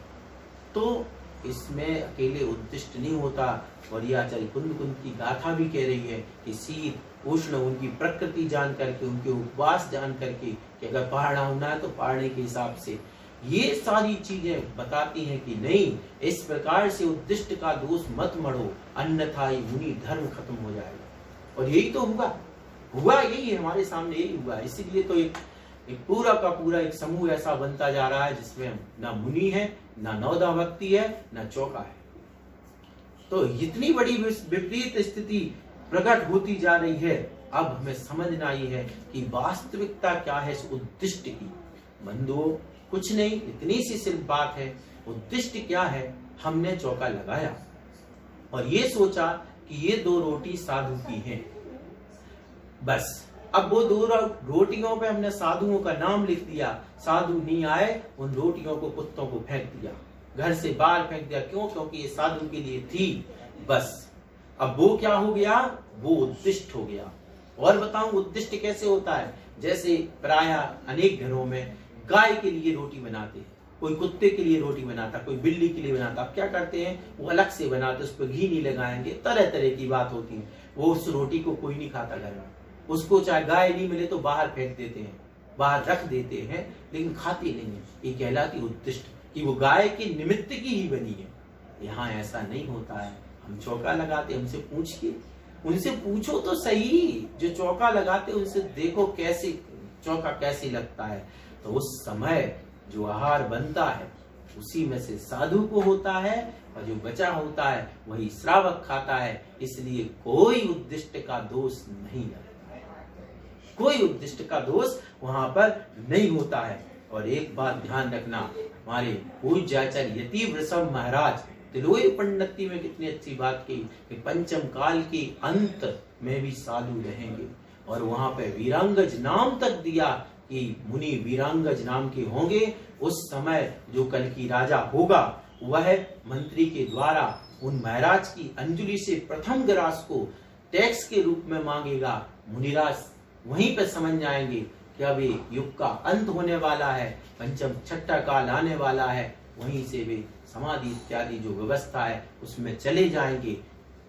तो इसमें अकेले उद्दिष्ट नहीं होता। और यह आचार्य कुंद की गाथा भी कह रही है कि शीत उष्ण उनकी प्रकृति जान करके, उनके उपवास जान करके, कि अगर पहाड़ा होना है तो पहाड़ने के हिसाब से, ये सारी चीजें बताती हैं कि नहीं, इस प्रकार से उद्दिष्ट का दोष मत मढ़ो, अन्यथा ये मुनि धर्म खत्म हो जाएगा। और यही तो हुआ यही है, हमारे सामने यही हुआ। इसीलिए तो एक पूरा का पूरा एक समूह ऐसा बनता जा रहा है जिसमें ना मुनि है, ना नवदा भक्ति है, ना चौका है। तो इतनी बड़ी विपरीत स्थिति प्रकट होती जा रही है। अब हमें समझना ही है कि वास्तविकता क्या है इस उद्दिष्ट की। बंधुओं, कुछ नहीं, इतनी सी सिर्फ बात है। उद्दिष्ट क्या है? हमने चौका लगाया और ये सोचा कि ये 2 रोटी साधु की हैं। बस अब वो 2 रोटियों पे हमने साधुओं का नाम लिख दिया। साधु नहीं आए, उन रोटियों को कुत्तों को फेंक दिया, घर से बाहर फेंक दिया। क्यों? क्योंकि ये साधु के लिए थी। बस अब वो क्या हो गया? वो उद्दिष्ट हो गया। और बताऊं उद्दिष्ट कैसे होता है? जैसे प्राय अनेक घरों में गाय के लिए रोटी बनाते हैं, कोई कुत्ते के लिए रोटी बनाता, कोई बिल्ली के लिए बनाता। अब क्या करते हैं? वो अलग से बनाते, उस पर घी नहीं लगाएंगे, तरह तरह की बात होती है। वो उस रोटी को कोई नहीं खाता घर में, उसको चाहे गाय नहीं मिले तो बाहर फेंक देते हैं, बाहर रख देते हैं, लेकिन खाते नहीं है। ये कहलाती उद्दिष्ट, कि वो गाय के निमित्त की ही बनी है। यहाँ ऐसा नहीं होता है। हम चौका लगाते, हमसे उनसे पूछो तो सही, जो चौका लगाते उनसे देखो कैसे चौका कैसे लगता है। तो उस समय जो आहार बनता है उसी में से साधु को होता है, और जो बचा होता है वही श्रावक खाता है। इसलिए कोई उद्दिष्ट का दोष नहीं लगता है, कोई उद्दिष्ट का दोष वहां पर नहीं होता है। और एक बात ध्यान रखना, हमारे पूज्य आचार्य यतिवृषभ महाराज तिलोई पंडिती में कितनी अच्छी बात की कि पंचम काल के अंत में भी साधु रहेंगे। और वहां पे वीरांगज नाम तक दिया कि मुनि वीरांगज नाम के होंगे। उस समय जो कल की राजा होगा वह मंत्री के द्वारा उन महाराज की अंजलि से प्रथम ग्रास को टैक्स के रूप में मांगेगा। मुनिराज वहीं पे समझ जाएंगे कि अब ये युग का अंत होने वाला है, पंचम छठा काल आने वाला है। वहीं से वे समाधि इत्यादि जो व्यवस्था है उसमें चले जाएंगे।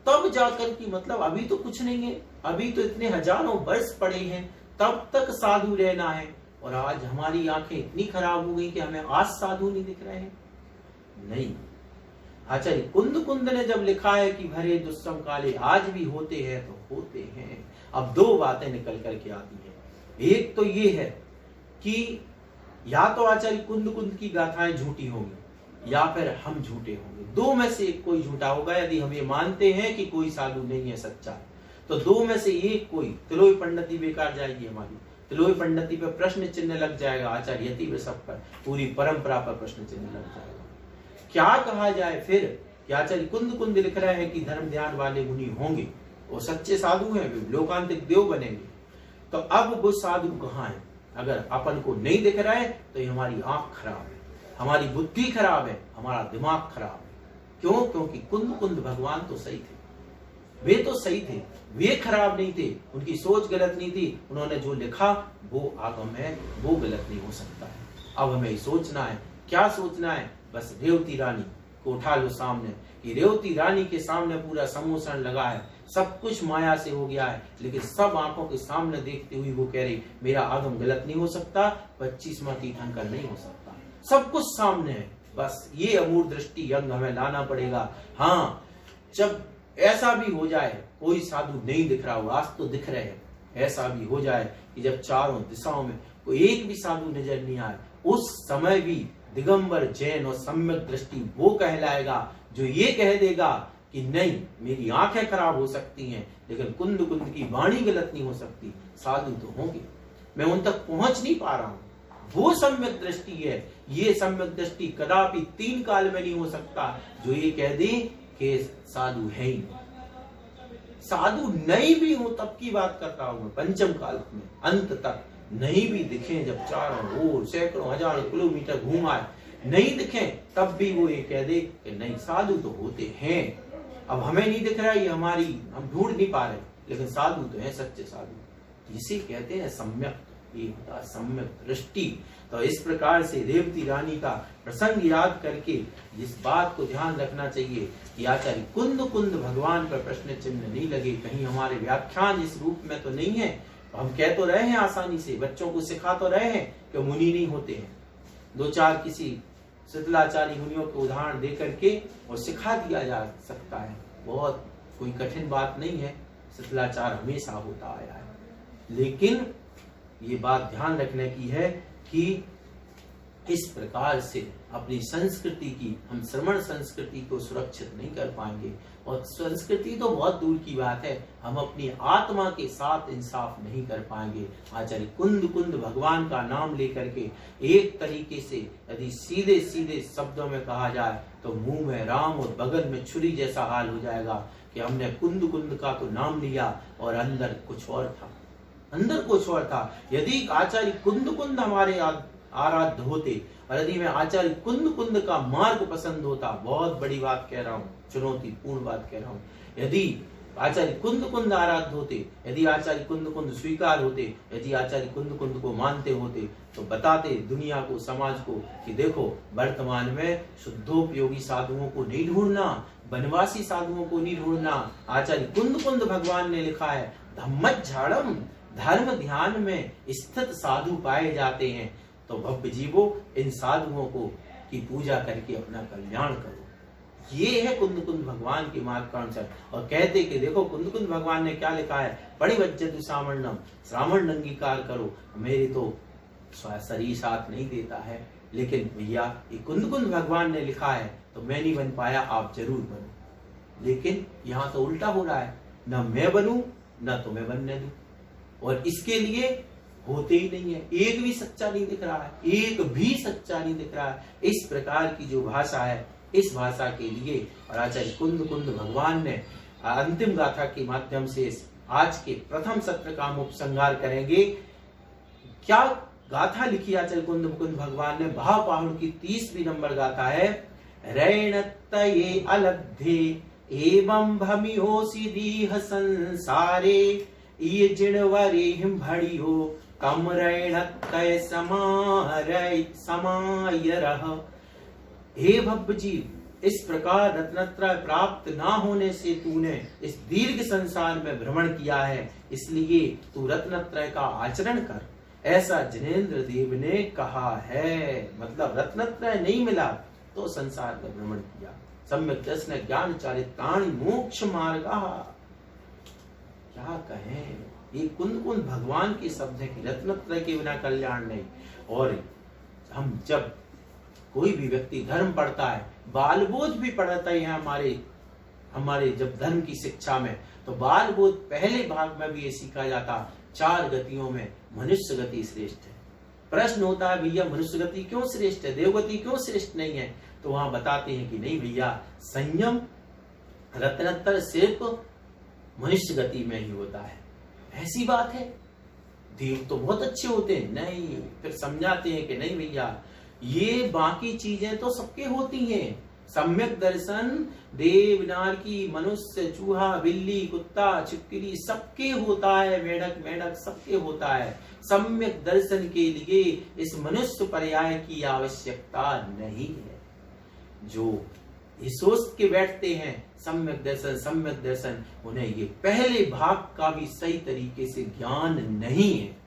तब जाकर की, मतलब अभी तो कुछ नहीं है, अभी तो इतने हजारों वर्ष पड़े हैं, तब तक साधु रहना है। और आज हमारी आंखें इतनी खराब हो गई कि हमें आज साधु नहीं दिख रहे हैं। नहीं, आचार्य कुंद ने जब लिखा है कि भरे दुस्सम काले आज भी होते हैं तो होते हैं। अब 2 बातें निकल करके आती है। एक तो ये है कि या तो आचार्य कुंद की गाथाएं झूठी होंगी या फिर हम झूठे होंगे। 2 में से एक कोई झूठा होगा। यदि हम ये मानते हैं कि कोई साधु नहीं है सच्चा, तो 2 में से एक कोई। तिलोई पंडिती बेकार जाएगी हमारी, तिलोई पंडिती पर प्रश्न चिन्ह लग जाएगा, आचार्य यतिवृषभ पर, पूरी परंपरा पर प्रश्न चिन्ह लग जाएगा। क्या कहा जाए फिर कि आचार्य कुंद लिख रहे हैं कि धर्म ध्यान वाले मुनि होंगे, वो सच्चे साधु हैं, वे लोकांतिक देव बनेंगे। तो अब वो साधु कहाँ है? अगर अपन को नहीं दिख रहा है तो ये हमारी आंख खराब है, हमारी बुद्धि खराब है, हमारा दिमाग खराब है। क्यों? क्योंकि कुंद भगवान तो सही थे, वे तो सही थे, वे खराब नहीं थे, उनकी सोच गलत नहीं थी। उन्होंने जो लिखा वो आगम है, वो गलत नहीं हो सकता है। अब हमें सोचना है, क्या सोचना है? बस रेवती रानी को उठा लो सामने, कि रेवती रानी के सामने पूरा समोसन लगा है, सब कुछ माया से हो गया है, लेकिन सब आंखों के सामने देखते हुए वो कह रही मेरा आगम गलत नहीं हो सकता, 25वां तीर्थंकर नहीं हो सकता, सब कुछ सामने है। बस ये अमूढ़ दृष्टि अंग हमें लाना पड़ेगा। हाँ, जब ऐसा भी हो जाए कोई साधु नहीं दिख रहा हो, आज तो दिख रहे हैं, ऐसा भी हो जाए कि जब चारों दिशाओं में कोई एक भी साधु नजर नहीं आए, उस समय भी दिगंबर जैन और सम्यक दृष्टि वो कहलाएगा जो ये कह देगा कि नहीं, मेरी आंखें खराब हो सकती हैं लेकिन कुंद कुंद की वाणी गलत नहीं हो सकती। साधु तो होंगे, मैं उन तक पहुंच नहीं पा रहा हूं, वो सम्यक दृष्टि है। ये सम्यक दृष्टि कदापि 3 काल में नहीं हो सकता जो ये कह दे कि साधु है ही नहीं। साधु नहीं भी हूं तब की बात कर रहा हूं मैं, पंचम काल में अंत तक नहीं भी दिखे, जब चारों ओर सैकड़ों हजारों किलोमीटर घूम आए नहीं दिखे, तब भी वो ये कह दे कि नहीं, साधु तो होते हैं। अब हमें नहीं दिख रहा, ये हमारी, हम ढूंढ नहीं पा रहे, लेकिन साधु तो है, सच्चे साधु। इसे कहते हैं सम्यक, ये होता सम्यक दृष्टि। तो इस प्रकार से रेवती रानी का प्रसंग याद करके इस बात को ध्यान रखना चाहिए कि आचार्य कुंद कुंद भगवान पर प्रश्न चिन्ह नहीं लगे। कहीं हमारे व्याख्यान इस रूप में तो नहीं है, हम कह तो रहे हैं आसानी से, बच्चों को सिखा तो रहे हैं कि मुनि नहीं होते हैं। 2-4 किसी शीतलाचार्य मुनियों के उदाहरण दे करके और सिखा दिया जा सकता है, बहुत कोई कठिन बात नहीं है, शीतलाचार हमेशा होता आया है। लेकिन ये बात ध्यान रखने की है कि इस प्रकार से अपनी संस्कृति की, हम श्रवण संस्कृति को सुरक्षित नहीं कर पाएंगे। और संस्कृति तो बहुत दूर की बात है, हम अपनी आत्मा के साथ इंसाफ नहीं कर पाएंगे। आचार्य कुंद कुंद भगवान का नाम लेकर के एक तरीके से यदि सीधे सीधे शब्दों में कहा जाए तो मुंह में राम और बगल में छुरी जैसा हाल हो जाएगा कि हमने कुंद कुंद का तो नाम लिया और अंदर कुछ और था, अंदर कुछ और था। यदि आचार्य कुंद कुंद हमारे आराध्य होते और यदि मैं आचार्य कुंद कुंद का मार्ग पसंद होता, बहुत बड़ी बात कह रहा हूँ, चुनौतीपूर्ण बात कह रहा हूँ, यदि आचार्य कुंद कुंद आराध्य होते, यदि आचार्य कुंद कुंद स्वीकार होते, यदि आचार्य कुंद कुंद को मानते होते, तो बताते दुनिया को, समाज को कि देखो वर्तमान में शुद्धोपयोगी साधुओं को नहीं ढूंढना, वनवासी साधुओं को नहीं ढूंढना। आचार्य कुंद कुंद भगवान ने लिखा है धम्मज्झाड़म, धर्म ध्यान में स्थित साधु पाए जाते हैं। तो भव्य जीवो, इन साधुओं को की पूजा करके अपना कल्याण करो। ये है कुंद कुंद भगवान के मार्ग का अनुसार। और कहते कि देखो कुंद कुंद भगवान ने क्या लिखा है, परिवज्जतु सामर्णम, श्रावण अंगीकार करो। मेरे तो शरीर साथ नहीं देता है, लेकिन भैया ये कुंद कुंद भगवान ने लिखा है तो मैं नहीं बन पाया, आप जरूर बनो। लेकिन यहाँ तो उल्टा हो रहा है, न मैं बनूं न तुम्हें बनने दूं, और इसके लिए होते ही नहीं है, एक भी सच्चा नहीं दिख रहा है, एक भी सच्चा नहीं दिख रहा है। इस प्रकार की जो भाषा है, इस भाषा के लिए और आचार्य कुंद कुंद भगवान ने अंतिम गाथा के माध्यम से आज के प्रथम सत्र का हम उपसंहार करेंगे। क्या गाथा लिखी आचार्य कुंद कुंद भगवान ने? महापाहुड़ की 30वीं नंबर गाथा है। रैणत्तये अलब्धे एवं भमिहोसि दीह संसारे, ये जिणवरे हिम भड़ियो कम रैणत्तय समायरह। हे भव्य जीव, इस प्रकार रत्नत्रय प्राप्त ना होने से तूने इस दीर्घ संसार में भ्रमण किया है, इसलिए तू रत्नत्रय का आचरण कर, ऐसा जिनेंद्र देव ने कहा है। मतलब रत्नत्रय नहीं मिला तो संसार का भ्रमण किया। सम्यक दर्शन ज्ञान चारित्राणि मोक्ष मार्गा। क्या कहें, ये कुंद कुंद भगवान के शब्द है कि रत्नत्रय के बिना कल्याण नहीं। और हम जब कोई भी व्यक्ति धर्म पढ़ता है, बालबोध भी पढ़ता है हमारे जब धर्म की शिक्षा में, तो बालबोध पहले भाग में भी ये सीखा जाता 4 गतियों में मनुष्य गति श्रेष्ठ है। प्रश्न होता है भैया मनुष्य गति क्यों श्रेष्ठ है, देवगति क्यों श्रेष्ठ नहीं है? तो वहां बताते हैं कि नहीं भैया, संयम रत्नत्र सिर्फ मनुष्य गति में ही होता है। ऐसी बात है, देव तो बहुत अच्छे होते हैं, नहीं। फिर समझाते हैं कि नहीं भैया, ये बाकी चीजें तो सबके होती हैं। सम्यक दर्शन देव, नारकी, मनुष्य, चूहा, बिल्ली, कुत्ता, छिपकली सबके होता है, मेढक सबके होता है। सम्यक दर्शन के लिए इस मनुष्य पर्याय की आवश्यकता नहीं है। जो ये सोच के बैठते हैं सम्यक दर्शन, उन्हें ये पहले भाग का भी सही तरीके से ज्ञान नहीं है।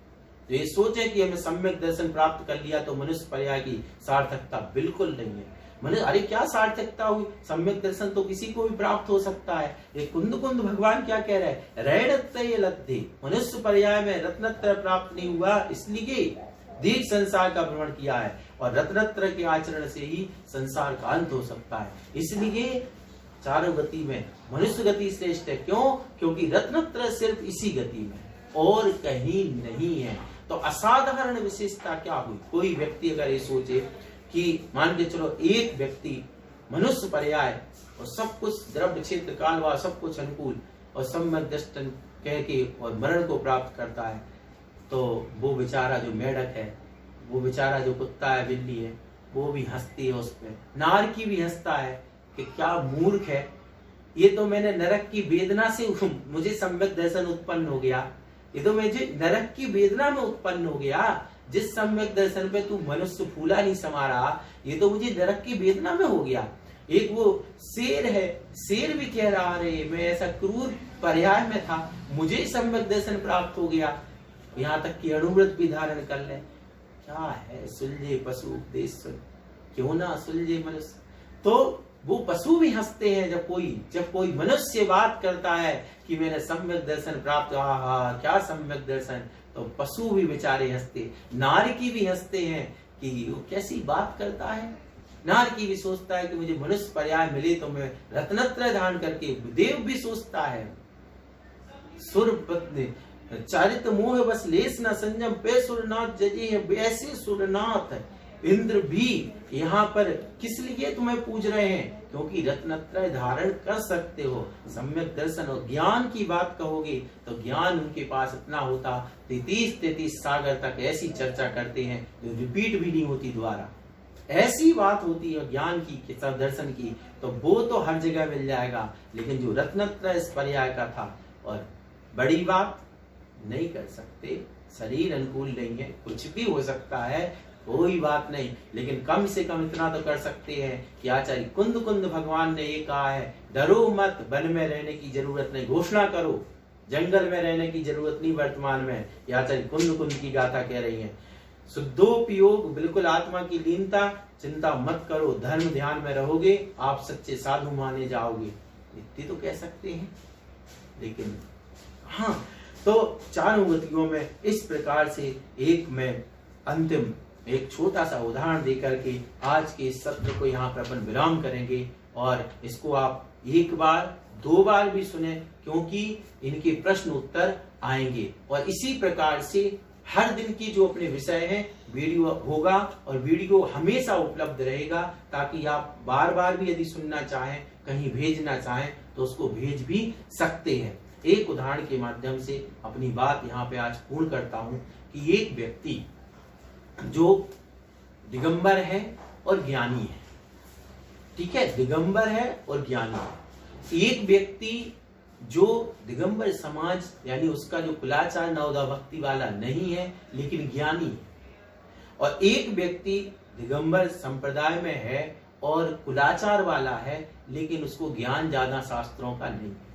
तो ये सोचे कि हमें सम्यक दर्शन प्राप्त कर लिया तो मनुष्य पर्याय की सार्थकता बिल्कुल नहीं है। अरे क्या सार्थकता हुई, सम्यक दर्शन तो किसी को भी प्राप्त हो सकता है। ये कुंद कुंद भगवान क्या कह रहे हैं, रैणत्तये लब्धे, मनुष्य पर्याय में रत्नत्रय प्राप्त नहीं हुआ, इसलिए दीर्घ संसार का भ्रमण किया है और रत्नत्र के आचरण से ही संसार का अंत हो सकता है। इसलिए चारों गति में मनुष्य गति श्रेष्ठ है। क्यों? क्योंकि रत्नत्र सिर्फ इसी गति में और कहीं नहीं है। तो असाधारण विशेषता क्या हुई? कोई व्यक्ति अगर ये सोचे कि मान के चलो एक व्यक्ति मनुष्य पर्याय और सब कुछ द्रव्य क्षेत्र काल व सब कुछ अनुकूल और सम्यक दृष्टि कह के और मरण को प्राप्त करता है, तो वो बेचारा जो मेढक है, वो बेचारा जो कुत्ता है, बिल्ली है, वो भी हंसती है उस पर। नारकी भी हंसता है कि क्या मूर्ख है, ये तो मैंने नरक की वेदना से मुझे सम्यक दर्शन उत्पन्न हो गया, ये तो मुझे नरक की वेदना में उत्पन्न हो गया। जिस सम्यक दर्शन पे तू मनुष्य फूला नहीं समा रहा, ये तो मुझे नरक की वेदना में हो गया। एक वो शेर है, शेर भी कह रहा है मैं ऐसा क्रूर पर्याय में था, मुझे सम्यक दर्शन प्राप्त हो गया। यहाँ तक कि अणुव्रत भी धारण कर ले। क्या है? सुलझे पशु उपदेश सुन, क्यों ना सुलझे मनुष्य। तो वो पशु भी हंसते हैं जब कोई मनुष्य बात करता है कि मैंने सम्यक दर्शन प्राप्त, हा क्या सम्यक दर्शन, तो पशु भी बेचारे हंसते। नारकी भी हंसते हैं कि वो कैसी बात करता है। नारकी भी सोचता है कि मुझे मनुष्य पर्याय मिले तो मैं रत्नत्रय धारण करके, देव भी सोचता है। सुर पत्नी चारित मोह बस लेस न संयम पे सुरनाथ जजी है, वैसे सुरनाथ इंद्र भी यहाँ पर किस लिए तुम्हें पूज रहे हैं? क्योंकि रत्नत्रय धारण कर सकते हो। सम्यक दर्शन और ज्ञान की बात कहोगे तो ज्ञान उनके पास इतना होता, 33 सागर तक ऐसी चर्चा करते हैं जो रिपीट भी नहीं होती दोबारा। ऐसी बात होती है ज्ञान की, दर्शन की, तो वो तो हर जगह मिल जाएगा। लेकिन जो रत्नत्रय इस पर्याय का था, और बड़ी बात नहीं कर सकते, शरीर अनुकूल नहीं है, कुछ भी हो सकता है, कोई बात नहीं, लेकिन कम से कम इतना तो कर सकते हैं कि आचार्य कुंद भगवान ने ये कहा है, डरो मत, वन में रहने की जरूरत नहीं, घोषणा करो, जंगल में रहने की जरूरत नहीं वर्तमान में। ये आचार्य कुंद की गाथा कह रही है। शुद्धोपयोग, बिल्कुल आत्मा की लीनता, चिंता मत करो, धर्म ध्यान में रहोगे, आप सच्चे साधु माने जाओगे, इतनी तो कह सकते हैं। लेकिन हाँ, तो चारों गतियों में इस प्रकार से एक में अंतिम एक छोटा सा उदाहरण देकर के आज के इस सत्र को यहाँ पर अपन विराम करेंगे। और इसको आप एक बार 2 बार भी सुने, क्योंकि इनके प्रश्न उत्तर आएंगे। और इसी प्रकार से हर दिन की जो अपने विषय हैं वीडियो होगा, और वीडियो हमेशा उपलब्ध रहेगा, ताकि आप बार बार भी यदि सुनना चाहें, कहीं भेजना चाहें तो उसको भेज भी सकते हैं। एक उदाहरण के माध्यम से अपनी बात यहाँ पे आज पूर्ण करता हूँ कि एक व्यक्ति जो दिगंबर है और ज्ञानी है, ठीक है, दिगंबर है और ज्ञानी है। एक व्यक्ति जो दिगंबर समाज यानी उसका जो कुलाचार नवोदा भक्ति वाला नहीं है लेकिन ज्ञानी है, और एक व्यक्ति दिगंबर संप्रदाय में है और कुलाचार वाला है लेकिन उसको ज्ञान ज्यादा शास्त्रों का नहीं है।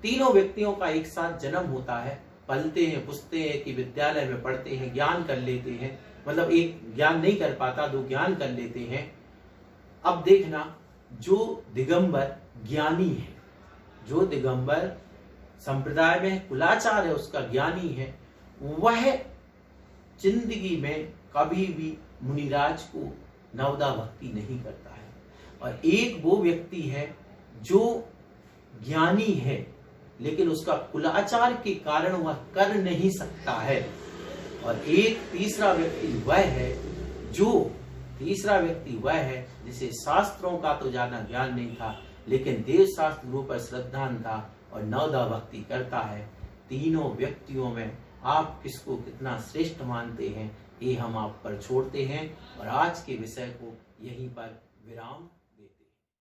तीनों व्यक्तियों का एक साथ जन्म होता है, पलते हैं, पुछते हैं कि विद्यालय में पढ़ते हैं, ज्ञान कर लेते हैं, मतलब एक ज्ञान नहीं कर पाता, 2 ज्ञान कर लेते हैं। अब देखना, जो दिगंबर ज्ञानी है, जो दिगंबर संप्रदाय में कुलाचार है, उसका ज्ञानी है, वह जिंदगी में कभी भी मुनिराज को नवोदा भक्ति नहीं करता है। और एक वो व्यक्ति है जो ज्ञानी है लेकिन उसका कुलाचार के कारण वह कर नहीं सकता है। और एक तीसरा व्यक्ति वह है जिसे शास्त्रों का तो ज्यादा ज्ञान नहीं था लेकिन देव शास्त्र गुरु पर श्रद्धा था और नवोदा भक्ति करता है। तीनों व्यक्तियों में आप किसको कितना श्रेष्ठ मानते हैं, ये हम आप पर छोड़ते हैं। और आज के विषय को यहीं पर विराम